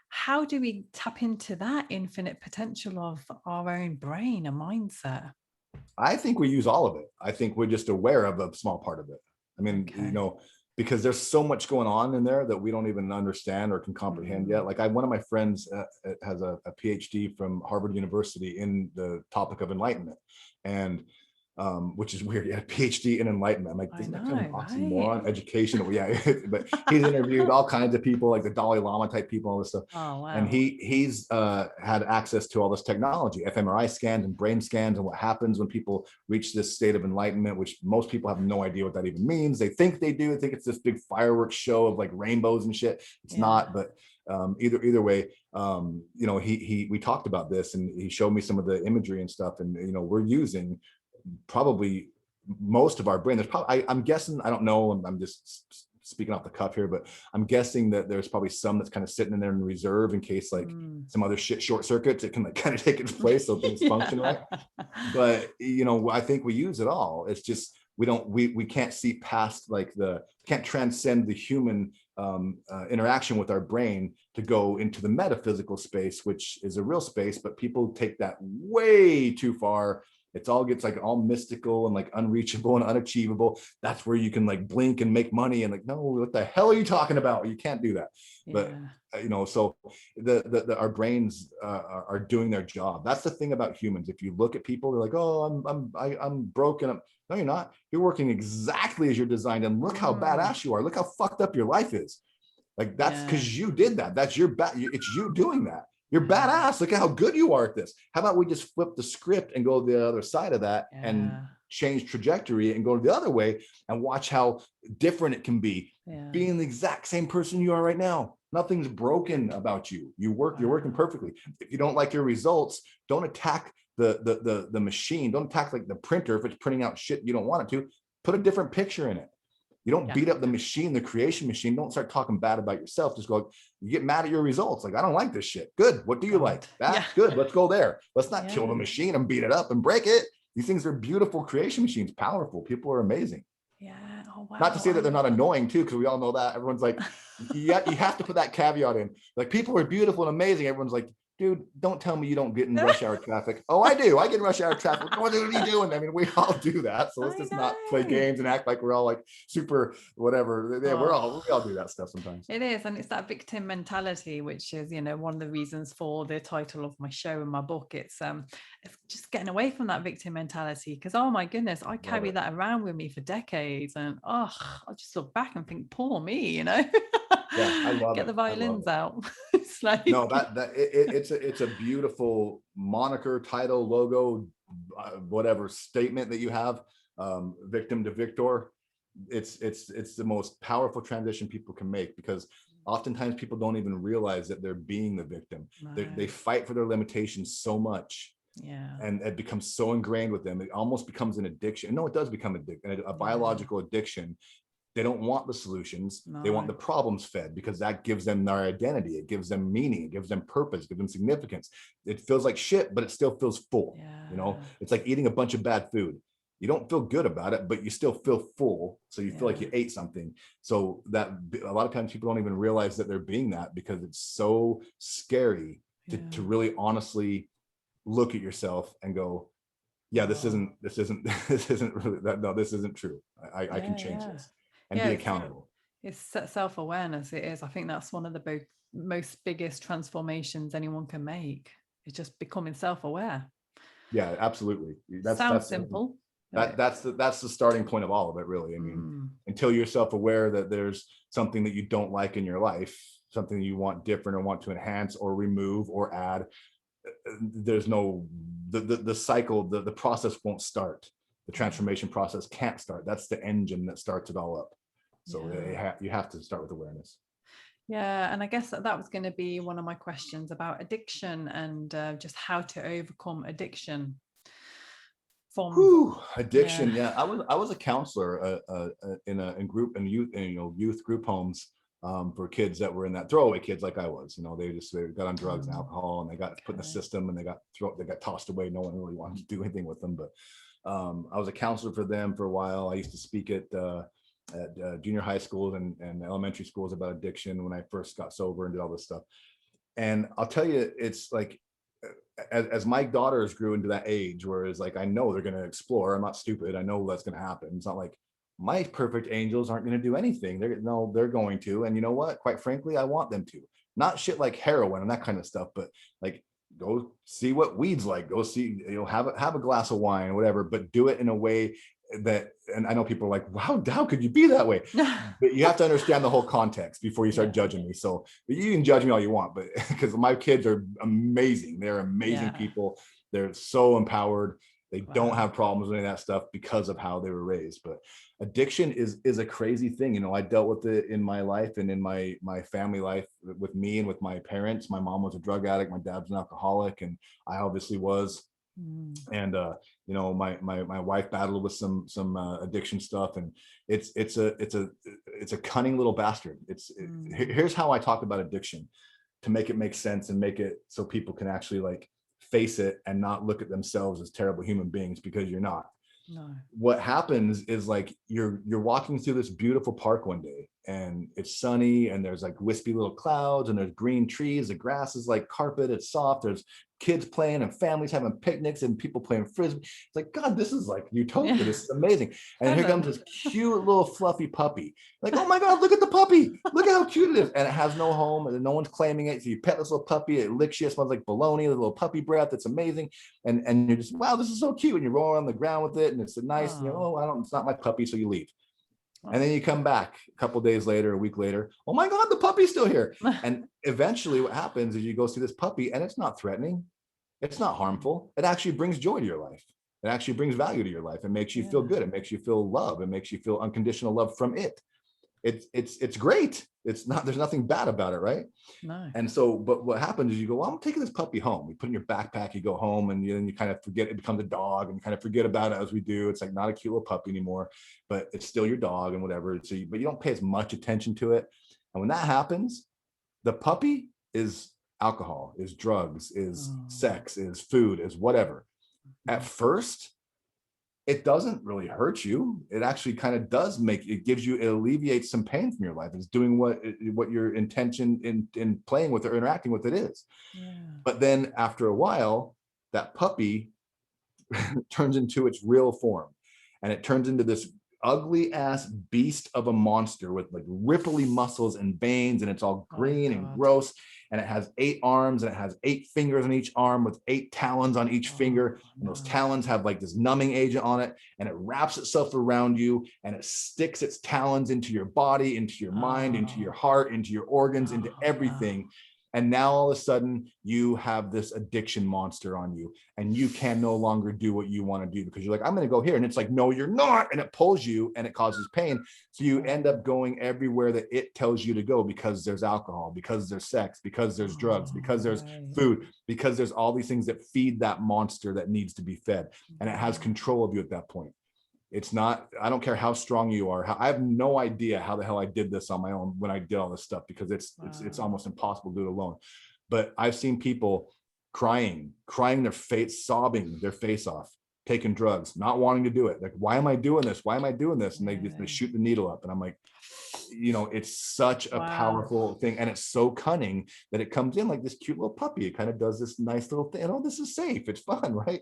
how do we tap into that infinite potential of our own brain and mindset? I think we use all of it. I think we're just aware of a small part of it. I mean, because there's so much going on in there that we don't even understand or can comprehend yet. Like one of my friends has a PhD from Harvard University in the topic of enlightenment, and which is weird. Yeah, PhD in enlightenment. I'm like, isn't that kind of an oxymoron? Right? Education. Yeah, but he's interviewed all kinds of people, like the Dalai Lama type people, all this stuff. Oh, wow. And he's had access to all this technology, fMRI scans and brain scans, and what happens when people reach this state of enlightenment, which most people have no idea what that even means. They think they do. They think it's this big fireworks show of like rainbows and shit. It's not, but either way, we talked about this, and he showed me some of the imagery and stuff, and we're using probably most of our brain. There's probably, I'm guessing, I don't know, I'm just speaking off the cuff here, but I'm guessing that there's probably some that's kind of sitting in there in reserve in case like some other shit short circuits, it can like kind of take its place so things function right. But I think we use it all. It's just we can't see past can't transcend the human interaction with our brain to go into the metaphysical space, which is a real space, but people take that way too far. It all gets like all mystical and like unreachable and unachievable. That's where you can like blink and make money, and like, no, what the hell are you talking about? You can't do that. But so our brains are doing their job. That's the thing about humans. If you look at people, they're like, oh, I'm broken. No, you're not. You're working exactly as you're designed, and look how badass you are. Look how fucked up your life is. Like that's because you did that. That's your it's you doing that. You're badass. Look at how good you are at this. How about we just flip the script and go to the other side of that and change trajectory and go to the other way and watch how different it can be. Being the exact same person you are right now. Nothing's broken about you. You're working perfectly. If you don't like your results, don't attack the machine. Don't attack like the printer if it's printing out shit you don't want it to. Put a different picture in it. You don't beat up the machine, the creation machine. Don't start talking bad about yourself. Just go, you get mad at your results. Like, I don't like this shit. Good. What do you like? That good. Let's go there. Let's not kill the machine and beat it up and break it. These things are beautiful creation machines, powerful. People are amazing. Yeah. Oh, wow. Not to say that they're not annoying too, because we all know that. Everyone's like, you have to put that caveat in. Like, people are beautiful and amazing. Everyone's like, dude, don't tell me you don't get in rush hour traffic. Oh, I do. I get in rush hour traffic. What are you doing? I mean, we all do that. So let's just not play games and act like we're all like super whatever. Yeah, we all do that stuff sometimes. It is. And it's that victim mentality, which is, one of the reasons for the title of my show and my book. It's just getting away from that victim mentality, because, oh my goodness, I carry that around with me for decades. And I just look back and think, poor me, Yeah, I love Get it. the violins out. It's like, no, it's a beautiful moniker, title, logo, whatever statement that you have. Victim to victor. It's the most powerful transition people can make, because oftentimes people don't even realize that they're being the victim. They fight for their limitations so much. And it becomes so ingrained with them. It almost becomes an addiction. No, it does become a biological addiction. They don't want the solutions. No. They want the problems fed, because that gives them their identity. It gives them meaning. It gives them purpose. It gives them significance. It feels like shit, but it still feels full. Yeah. You know, it's like eating a bunch of bad food. You don't feel good about it, but you still feel full. So you feel like you ate something. So that a lot of times people don't even realize that they're being that, because it's so scary to really honestly look at yourself and go, yeah, this isn't really that. No, this isn't true. I can change this and be accountable. It's self-awareness. It is. I think that's one of the most biggest transformations anyone can make. It's just becoming self-aware. Yeah, absolutely. Sounds simple. That's the starting point of all of it, really. I mean, until you're self-aware that there's something that you don't like in your life, something you want different or want to enhance or remove or add, there's no the cycle, the process won't start. The transformation process can't start. That's the engine that starts it all up. So you have to start with awareness. Yeah, and I guess that was going to be one of my questions about addiction and just how to overcome addiction. Addiction. Yeah, I was a counselor in youth group homes for kids that were in that throwaway kids like I was. You know, they got on drugs and alcohol, and they got put in the system, and they got tossed away. No one really wanted to do anything with them. But I was a counselor for them for a while. I used to speak at junior high schools and elementary schools about addiction when I first got sober and did all this stuff. And I'll tell you, it's like, as my daughters grew into that age where it's like, I know they're going to explore. I'm not stupid. I know that's going to happen. It's not like my perfect angels aren't going to do anything. They're going to. And you know what? Quite frankly, I want them to. Not shit like heroin and that kind of stuff, but like, go see what weed's like. Go see, have a glass of wine or whatever, but do it in a way that, and I know people are like, wow, how could you be that way? But you have to understand the whole context before you start judging me. So you can judge me all you want, but because my kids are amazing. They're amazing people. They're so empowered. They don't have problems with any of that stuff because of how they were raised. But addiction is a crazy thing. You know, I dealt with it in my life and in my family life with me and with my parents. My mom was a drug addict. My dad was an alcoholic, and I obviously was. And my wife battled with some addiction stuff, and it's a cunning little bastard. Here's how I talk about addiction to make it make sense and make it so people can actually like face it and not look at themselves as terrible human beings, because you're not. No. What happens is like you're walking through this beautiful park one day, and it's sunny, and there's like wispy little clouds, and there's green trees. The grass is like carpet. It's soft. There's kids playing and families having picnics and people playing frisbee. It's like, God, this is like utopia. This is amazing. And here comes this cute little fluffy puppy. Like, oh my God, look at the puppy. Look at how cute it is. And it has no home, and no one's claiming it. So you pet this little puppy. It licks you. It smells like bologna, the little puppy breath. It's amazing. And you're just, wow, this is so cute. And you roll on the ground with it, and it's nice. And it's not my puppy. So you leave. And then you come back a couple days later, a week later, oh my God, the puppy's still here. And eventually what happens is you go see this puppy, and it's not threatening. It's not harmful. It actually brings joy to your life. It actually brings value to your life. It makes you feel good. It makes you feel love. It makes you feel unconditional love from it. It's great. It's not, there's nothing bad about it, right? No. And so, but what happens is you go, well, I'm taking this puppy home. You put it in your backpack, you go home, and then you kind of forget, it becomes a dog, and you kind of forget about it as we do. It's like not a cute little puppy anymore, but it's still your dog and whatever. So but you don't pay as much attention to it. And when that happens, the puppy is alcohol, is drugs, is sex, is food, is whatever. At first, it doesn't really hurt you. It actually kind of does it alleviates some pain from your life. It's doing what your intention in playing with or interacting with it is. Yeah. But then after a while, that puppy turns into its real form, and it turns into this ugly ass beast of a monster with like ripply muscles and veins, and it's all green and gross, and it has 8 arms, and it has 8 fingers on each arm with 8 talons on each finger, and those talons have like this numbing agent on it, and it wraps itself around you, and it sticks its talons into your body, into your mind, into your heart, into your organs, into everything. And now all of a sudden you have this addiction monster on you, and you can no longer do what you want to do because you're like, I'm going to go here. And it's like, no, you're not. And it pulls you, and it causes pain. So you end up going everywhere that it tells you to go, because there's alcohol, because there's sex, because there's drugs, because there's food, because there's all these things that feed that monster that needs to be fed. And it has control of you at that point. It's not, I don't care how strong you are. I have no idea how the hell I did this on my own when I did all this stuff, because it's almost impossible to do it alone. But I've seen people crying their face, sobbing their face off, taking drugs, not wanting to do it. Like, why am I doing this? Why am I doing this? And they shoot the needle up. And I'm like, you know, it's such a powerful thing, and it's so cunning that it comes in like this cute little puppy. It kind of does this nice little thing. Oh, this is safe, it's fun, right?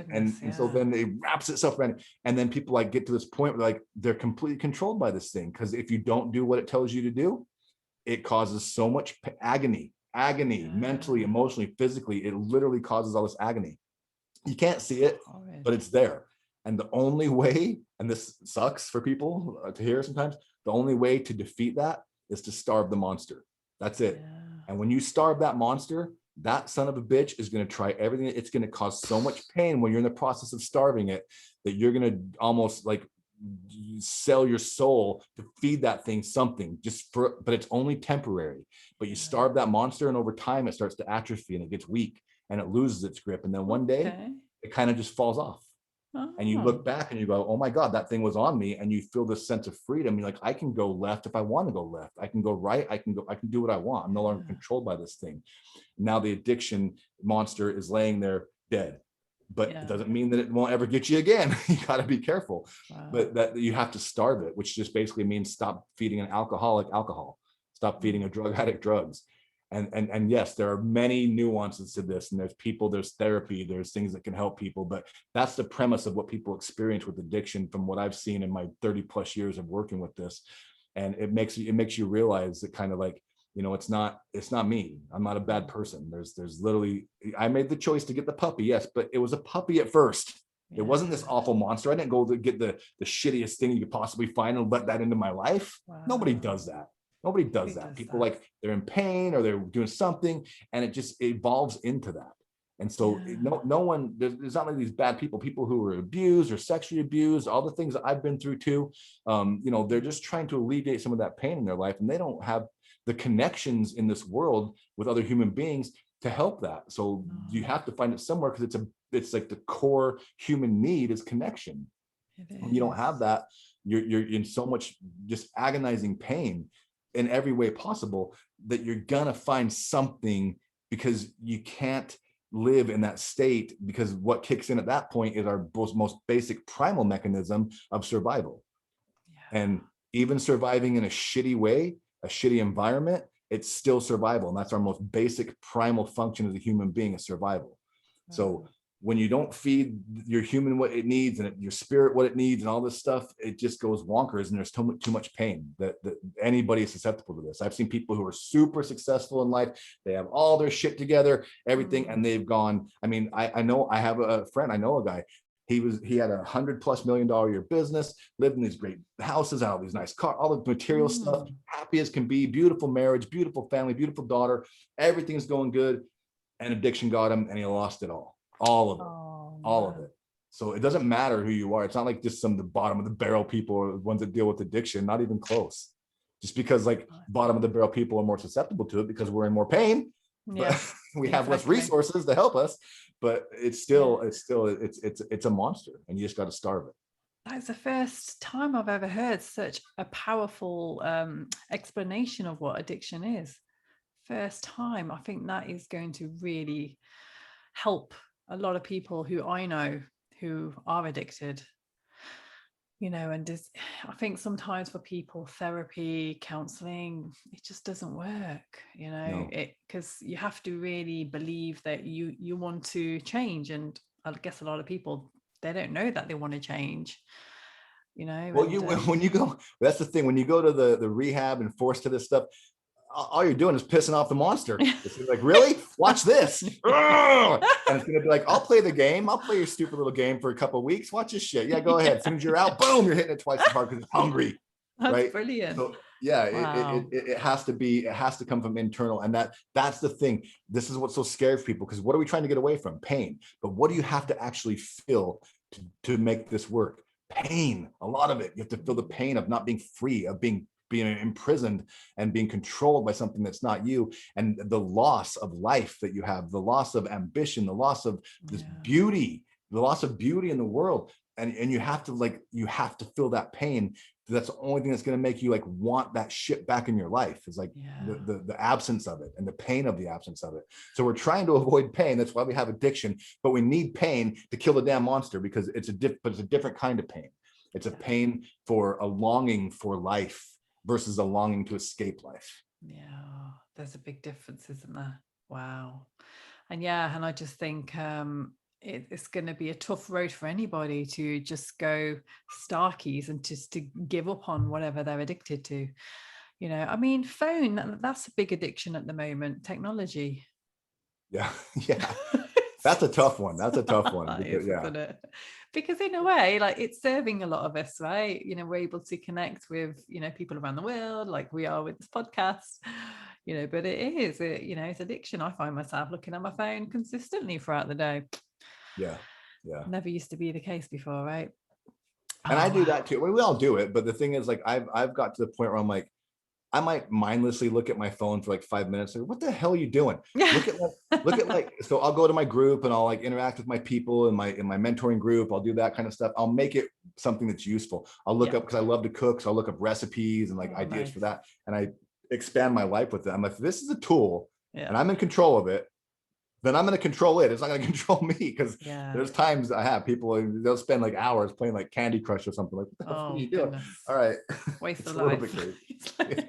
And so then it wraps itself around, and then people like get to this point where like they're completely controlled by this thing, because if you don't do what it tells you to do, it causes so much agony, mentally, emotionally, physically. It literally causes all this agony. You can't see it, but it's there. And the only way, and this sucks for people to hear sometimes, the only way to defeat that is to starve the monster. That's it. And when you starve that monster, that son of a bitch is going to try everything. It's going to cause so much pain when you're in the process of starving it, that you're going to almost like sell your soul to feed that thing something, but it's only temporary. But you starve that monster, and over time it starts to atrophy, and it gets weak, and it loses its grip. And then one day it kind of just falls off. And you look back and you go, oh my God, that thing was on me. And you feel this sense of freedom. You're like, I can go left if I want to go left. I can go right. I can do what I want. I'm no longer controlled by this thing. Now the addiction monster is laying there dead, but it doesn't mean that it won't ever get you again. You got to be careful, but that you have to starve it, which just basically means stop feeding an alcoholic alcohol, stop feeding a drug addict drugs. And yes, there are many nuances to this, and there's therapy, there's things that can help people, but that's the premise of what people experience with addiction from what I've seen in my 30 plus years of working with this. And it makes you realize that kind of like, you know, it's not me. I'm not a bad person. There's literally, I made the choice to get the puppy, yes, but it was a puppy at first. It wasn't this awful monster. I didn't go to get the shittiest thing you could possibly find and let that into my life. Nobody does that. Nobody does that. People like, they're in pain or they're doing something, and it just evolves into that. And so no one, there's not like these bad people who are abused or sexually abused, all the things that I've been through too. You know, they're just trying to alleviate some of that pain in their life, and they don't have the connections in this world with other human beings to help that. So you have to find it somewhere, because it's like the core human need is connection. When you don't have that, you're in so much just agonizing pain in every way possible, that you're gonna find something, because you can't live in that state, because what kicks in at that point is our most basic primal mechanism of survival. And even surviving in a shitty way, a shitty environment, it's still survival. And that's our most basic primal function as a human being, is survival. So when you don't feed your human what it needs, and your spirit what it needs, and all this stuff, it just goes wonkers, and there's too much pain that anybody is susceptible to this. I've seen people who are super successful in life. They have all their shit together, everything, and they've gone. I mean, I know, I have a friend, I know a guy. He had $100+ million a year business, lived in these great houses, all these nice cars, all the material stuff, happy as can be, beautiful marriage, beautiful family, beautiful daughter, everything's going good. And addiction got him, and he lost it all. All of it. So it doesn't matter who you are. It's not like just some of the bottom of the barrel people or the ones that deal with addiction, not even close. Just because like bottom of the barrel people are more susceptible to it because we're in more pain, but we have less resources to help us, but it's a monster, and you just got to starve it. That's the first time I've ever heard such a powerful explanation of what addiction is. First time. I think that is going to really help a lot of people who I know who are addicted, you know. And I think sometimes for people, therapy, counseling, it just doesn't work, you know, because you have to really believe that you want to change. And I guess a lot of people, they don't know that they want to change, you know. Well, when you go, that's the thing, when you go to the rehab and forced to this stuff, all you're doing is pissing off the monster. It's like, really? Watch this. And it's gonna be like, I'll play the game. I'll play your stupid little game for a couple of weeks. Watch this shit. Yeah, go ahead. As soon as you're out, boom, you're hitting it twice as hard because it's hungry. That's right? Brilliant. So yeah, it has to come from internal. And that's the thing. This is what's so scary for people, because what are we trying to get away from? Pain. But what do you have to actually feel to make this work? Pain. A lot of it. You have to feel the pain of not being free, of being imprisoned and being controlled by something that's not you, and the loss of life that you have, the loss of ambition, the loss of this beauty, the loss of beauty in the world. and you have to feel that pain. That's the only thing that's going to make you like want that shit back in your life, is like the absence of it and the pain of the absence of it. So we're trying to avoid pain. That's why we have addiction, but we need pain to kill the damn monster, because it's a different kind of pain. It's a pain for a longing for life versus a longing to escape life. Yeah, there's a big difference, isn't there? Wow. And and I just think it's going to be a tough road for anybody to just go starkies and just to give up on whatever they're addicted to. You know, I mean, phone, that's a big addiction at the moment, technology. Yeah. That's a tough one. That's a tough one. Because, isn't it? Because in a way, like, it's serving a lot of us, right? You know, we're able to connect with, you know, people around the world, like we are with this podcast, you know, but it's addiction. I find myself looking at my phone consistently throughout the day. Yeah. Never used to be the case before, right? And I do that too. We all do it, but the thing is, like, I've got to the point where I'm like, I might mindlessly look at my phone for like 5 minutes. Like, what the hell are you doing? Look at like, so I'll go to my group and I'll like interact with my people in my mentoring group. I'll do that kind of stuff. I'll make it something that's useful. I'll look up, because I love to cook. So I'll look up recipes and like ideas for that. And I expand my life with it. I'm like, this is a tool and I'm in control of it, then I'm going to control it. It's not going to control me, because there's times I have people, they'll spend like hours playing like Candy Crush or something. Like, what the hell are you doing? All right. Waste it's of a little life. bit crazy.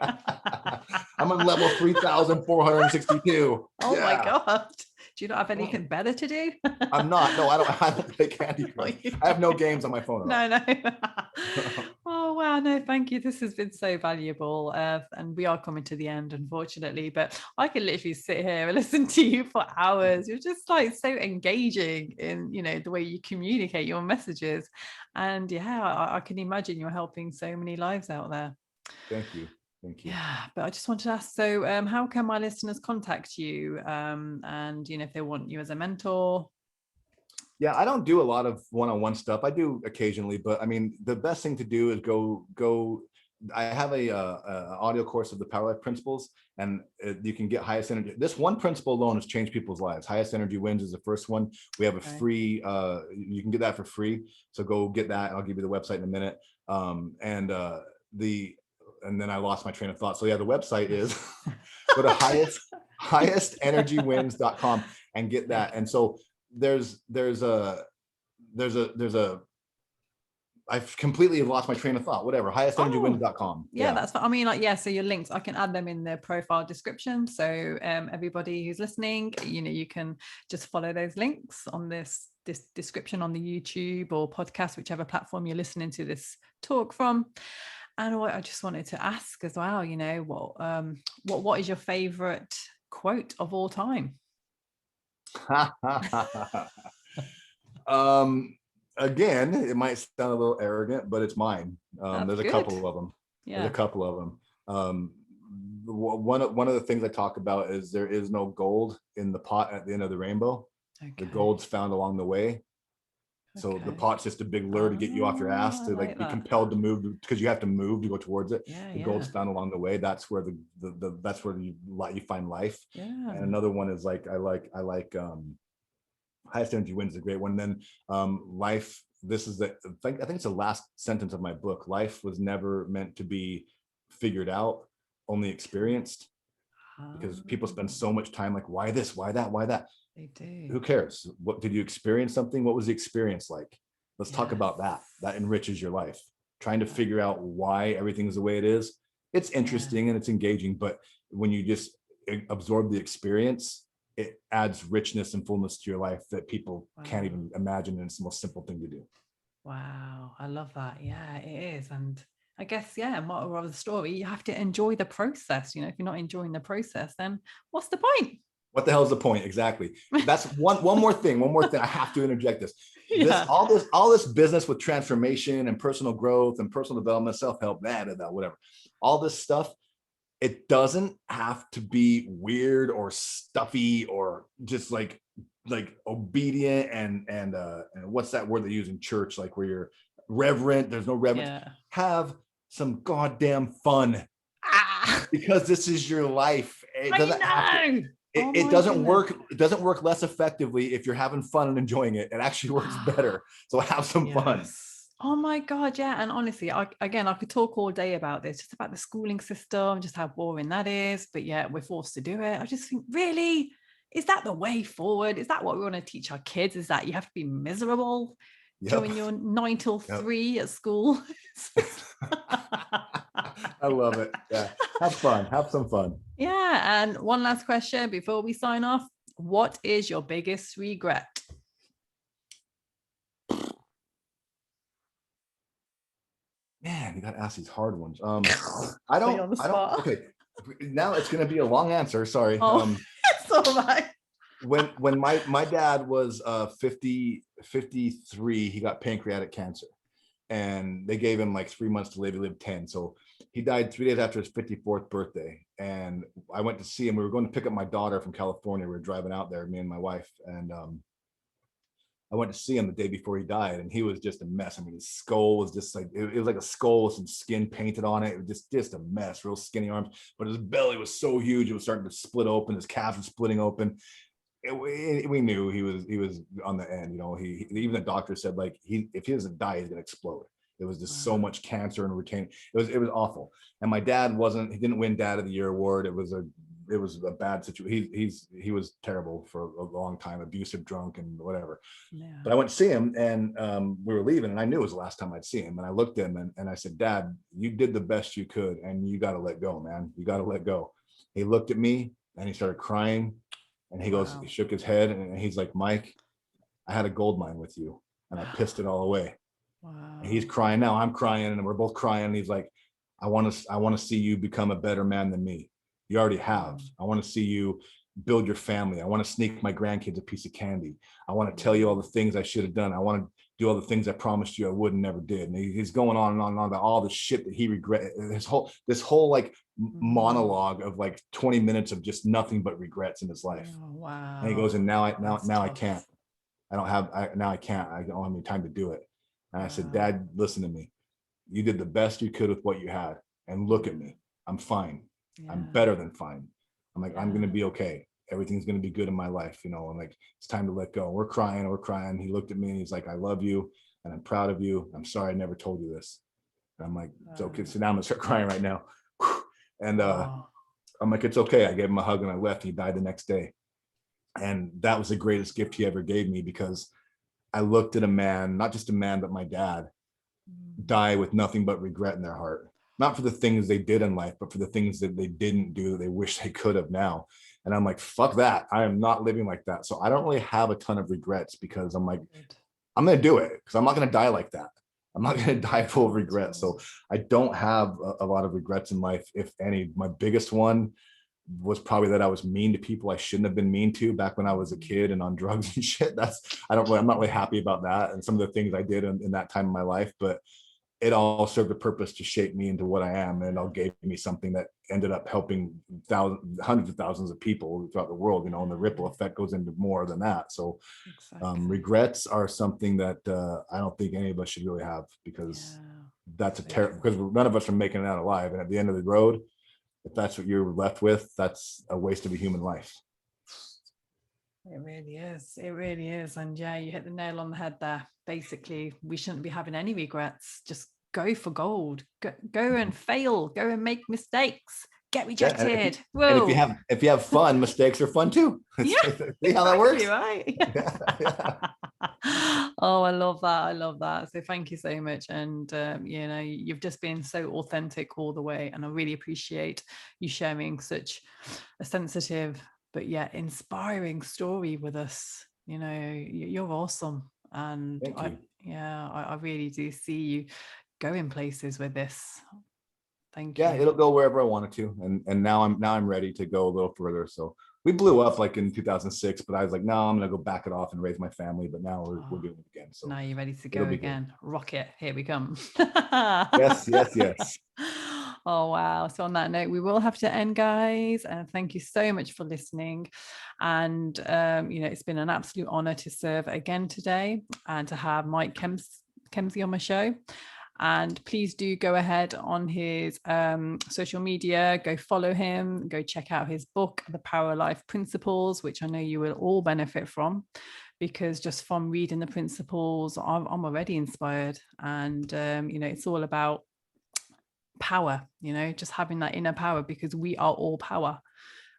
I'm on level 3,462. Oh my God. Do you not have anything better to do? I'm not. No, I don't play Candy Crush. I have no games on my phone. No. Oh, wow. No, thank you. This has been so valuable. And we are coming to the end, unfortunately, but I could literally sit here and listen to you for hours. You're just like so engaging in, you know, the way you communicate your messages. And I can imagine you're helping so many lives out there. Thank you. Yeah, but I just wanted to ask, so how can my listeners contact you? And, you know, if they want you as a mentor? Yeah, I don't do a lot of one-on-one stuff. I do occasionally, but I mean, the best thing to do is go. I have a audio course of the Power Life Principles, and you can get highest energy. This one principle alone has changed people's lives. Highest Energy Wins is the first one. We have a free, you can get that for free. So go get that. I'll give you the website in a minute. And then I lost my train of thought. So yeah, the website is go to highestenergywins.com and get that. And so there's I've completely lost my train of thought. Whatever, highestenergywins.com. Yeah, that's fine. I mean, like, so your links, I can add them in the profile description. So everybody who's listening, you know, you can just follow those links on this description on the YouTube or podcast, whichever platform you're listening to this talk from. And I just wanted to ask as well, you know, what is your favorite quote of all time? Again, it might sound a little arrogant, but it's mine. There's a couple of them. Yeah. There's a couple of them. One of the things I talk about is there is no gold in the pot at the end of the rainbow. Okay. The gold's found along the way. So the pot's just a big lure to get you off your ass, to like be compelled to move, because you have to move to go towards it. The gold's found along the way. That's where that's where you find life. And another one is like I like Highest Energy Wins is a great one. And then life. This is I think it's the last sentence of my book. Life was never meant to be figured out, only experienced. Because people spend so much time like, why this, why that, why that? They do. Who cares? What did you experience something? What was the experience like? Let's talk about that. That enriches your life. Trying to figure out why everything's the way it is. It's interesting and it's engaging, but when you just absorb the experience, it adds richness and fullness to your life that people can't even imagine. And it's the most simple thing to do. Wow. I love that. Yeah, it is. And I guess, moral of the story, you have to enjoy the process. You know, if you're not enjoying the process, then what's the point? What the hell is the point? Exactly. That's one more thing. I have to interject this. All this business with transformation and personal growth and personal development, self-help, whatever. All this stuff, it doesn't have to be weird or stuffy or just like obedient and what's that word they use in church? Like where you're reverent, there's no reverence. Have some goddamn fun. Because this is your life. it doesn't work. It doesn't work less effectively if you're having fun and enjoying it. It actually works better. So have some fun. Oh my God, yeah. And honestly, I could talk all day about this, just about the schooling system, just how boring that is. But yeah, we're forced to do it. I just think, really, is that the way forward? Is that what we want to teach our kids? Is that you have to be miserable during your 9 till 3 at school? I love it. Yeah. Have fun. Have some fun. Yeah. And one last question before we sign off. What is your biggest regret? Man, you got to ask these hard ones. I don't, okay. Now it's going to be a long answer. Sorry. It's all right. When my dad was 53, he got pancreatic cancer and they gave him like 3 months to live. He lived 10. So he died 3 days after his 54th birthday. And I went to see him. We were going to pick up my daughter from California. We were driving out there, me and my wife. And I went to see him the day before he died, and he was just a mess. I mean, his skull was just like, it was like a skull with some skin painted on it. It was just a mess, real skinny arms, but his belly was so huge. It was starting to split open. His calves were splitting open. We knew he was on the end, you know. He even the doctor said, like, if he doesn't die, he's gonna explode. It was just so much cancer and retaining. It was awful. And my dad he didn't win Dad of the Year award. It was a bad situation. He was terrible for a long time, abusive, drunk, and whatever. Yeah. But I went to see him, and we were leaving, and I knew it was the last time I'd see him. And I looked at him and I said, Dad, you did the best you could, and you got to let go, man. You got to let go. He looked at me and he started crying, and he goes, he shook his head, and he's like, Mike, I had a gold mine with you, and I pissed it all away. Wow. And he's crying now. I'm crying, and we're both crying. And he's like, I want to see you become a better man than me. You already have. I want to see you build your family. I want to sneak my grandkids a piece of candy. I want to tell you all the things I should have done. I want to do all the things I promised you I would and never did. And he's going on and on and on about all the shit that he regret. This whole like monologue of like 20 minutes of just nothing but regrets in his life. Oh, wow. And he goes, and now I can't. Now I can't. I don't have any time to do it. And I said, Dad, listen to me. You did the best you could with what you had. And look at me. I'm fine. Yeah. I'm better than fine. I'm like, I'm going to be okay. Everything's going to be good in my life, you know, and like, it's time to let go. We're crying. He looked at me and he's like, I love you and I'm proud of you. I'm sorry I never told you this. And I'm like, it's okay. So now I'm going to start crying right now. And I'm like, it's okay. I gave him a hug and I left. He died the next day. And that was the greatest gift he ever gave me, because I looked at a man, not just a man, but my dad, die with nothing but regret in their heart. Not for the things they did in life, but for the things that they didn't do that they wish they could have now. And I'm like, fuck that. I am not living like that. So I don't really have a ton of regrets, because I'm like, I'm going to do it, because I'm not going to die like that. I'm not going to die full of regrets. So I don't have a lot of regrets in life, if any. My biggest one was probably that I was mean to people I shouldn't have been mean to back when I was a kid and on drugs and shit. I'm not really happy about that. And some of the things I did in that time of my life, but it all served a purpose to shape me into what I am. And it all gave me something that ended up helping hundreds of thousands of people throughout the world, you know, and the ripple effect goes into more than that. So regrets are something that I don't think any of us should really have, because that's because none of us are making it out alive. And at the end of the road, if that's what you're left with, that's a waste of a human life. It really is. It really is. And yeah, you hit the nail on the head there. Basically, we shouldn't be having any regrets. Just go for gold. Go and fail. Go and make mistakes. Get rejected. Yeah, and if you have fun, mistakes are fun too. Yeah, see how that works, right? Yeah. Oh, I love that. So thank you so much. And you know, you've just been so authentic all the way, and I really appreciate you sharing such a sensitive but yet inspiring story with us. You know, you're awesome. And I really do see you going places with this. Thank you. Yeah, it'll go wherever I want it to. And now I'm ready to go a little further. So we blew up like in 2006, but I was like, no, I'm gonna go back it off and raise my family. But now we're doing it again. So now you're ready to go again. Good. Rocket, here we come. Yes. Oh, wow. So on that note, we will have to end, guys. And thank you so much for listening. And, you know, it's been an absolute honor to serve again today and to have Mike Kemski on my show. And please do go ahead on his social media, go follow him, go check out his book, The Power of Life Principles, which I know you will all benefit from, because just from reading the principles, I'm already inspired. And, you know, it's all about power, you know, just having that inner power, because we are all power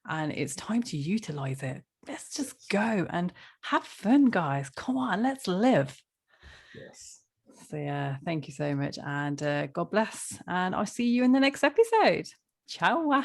and it's time to utilize it. Let's just go and have fun, guys. Come on, let's live. Yes. So yeah, thank you so much, and God bless, and I'll see you in the next episode. Ciao.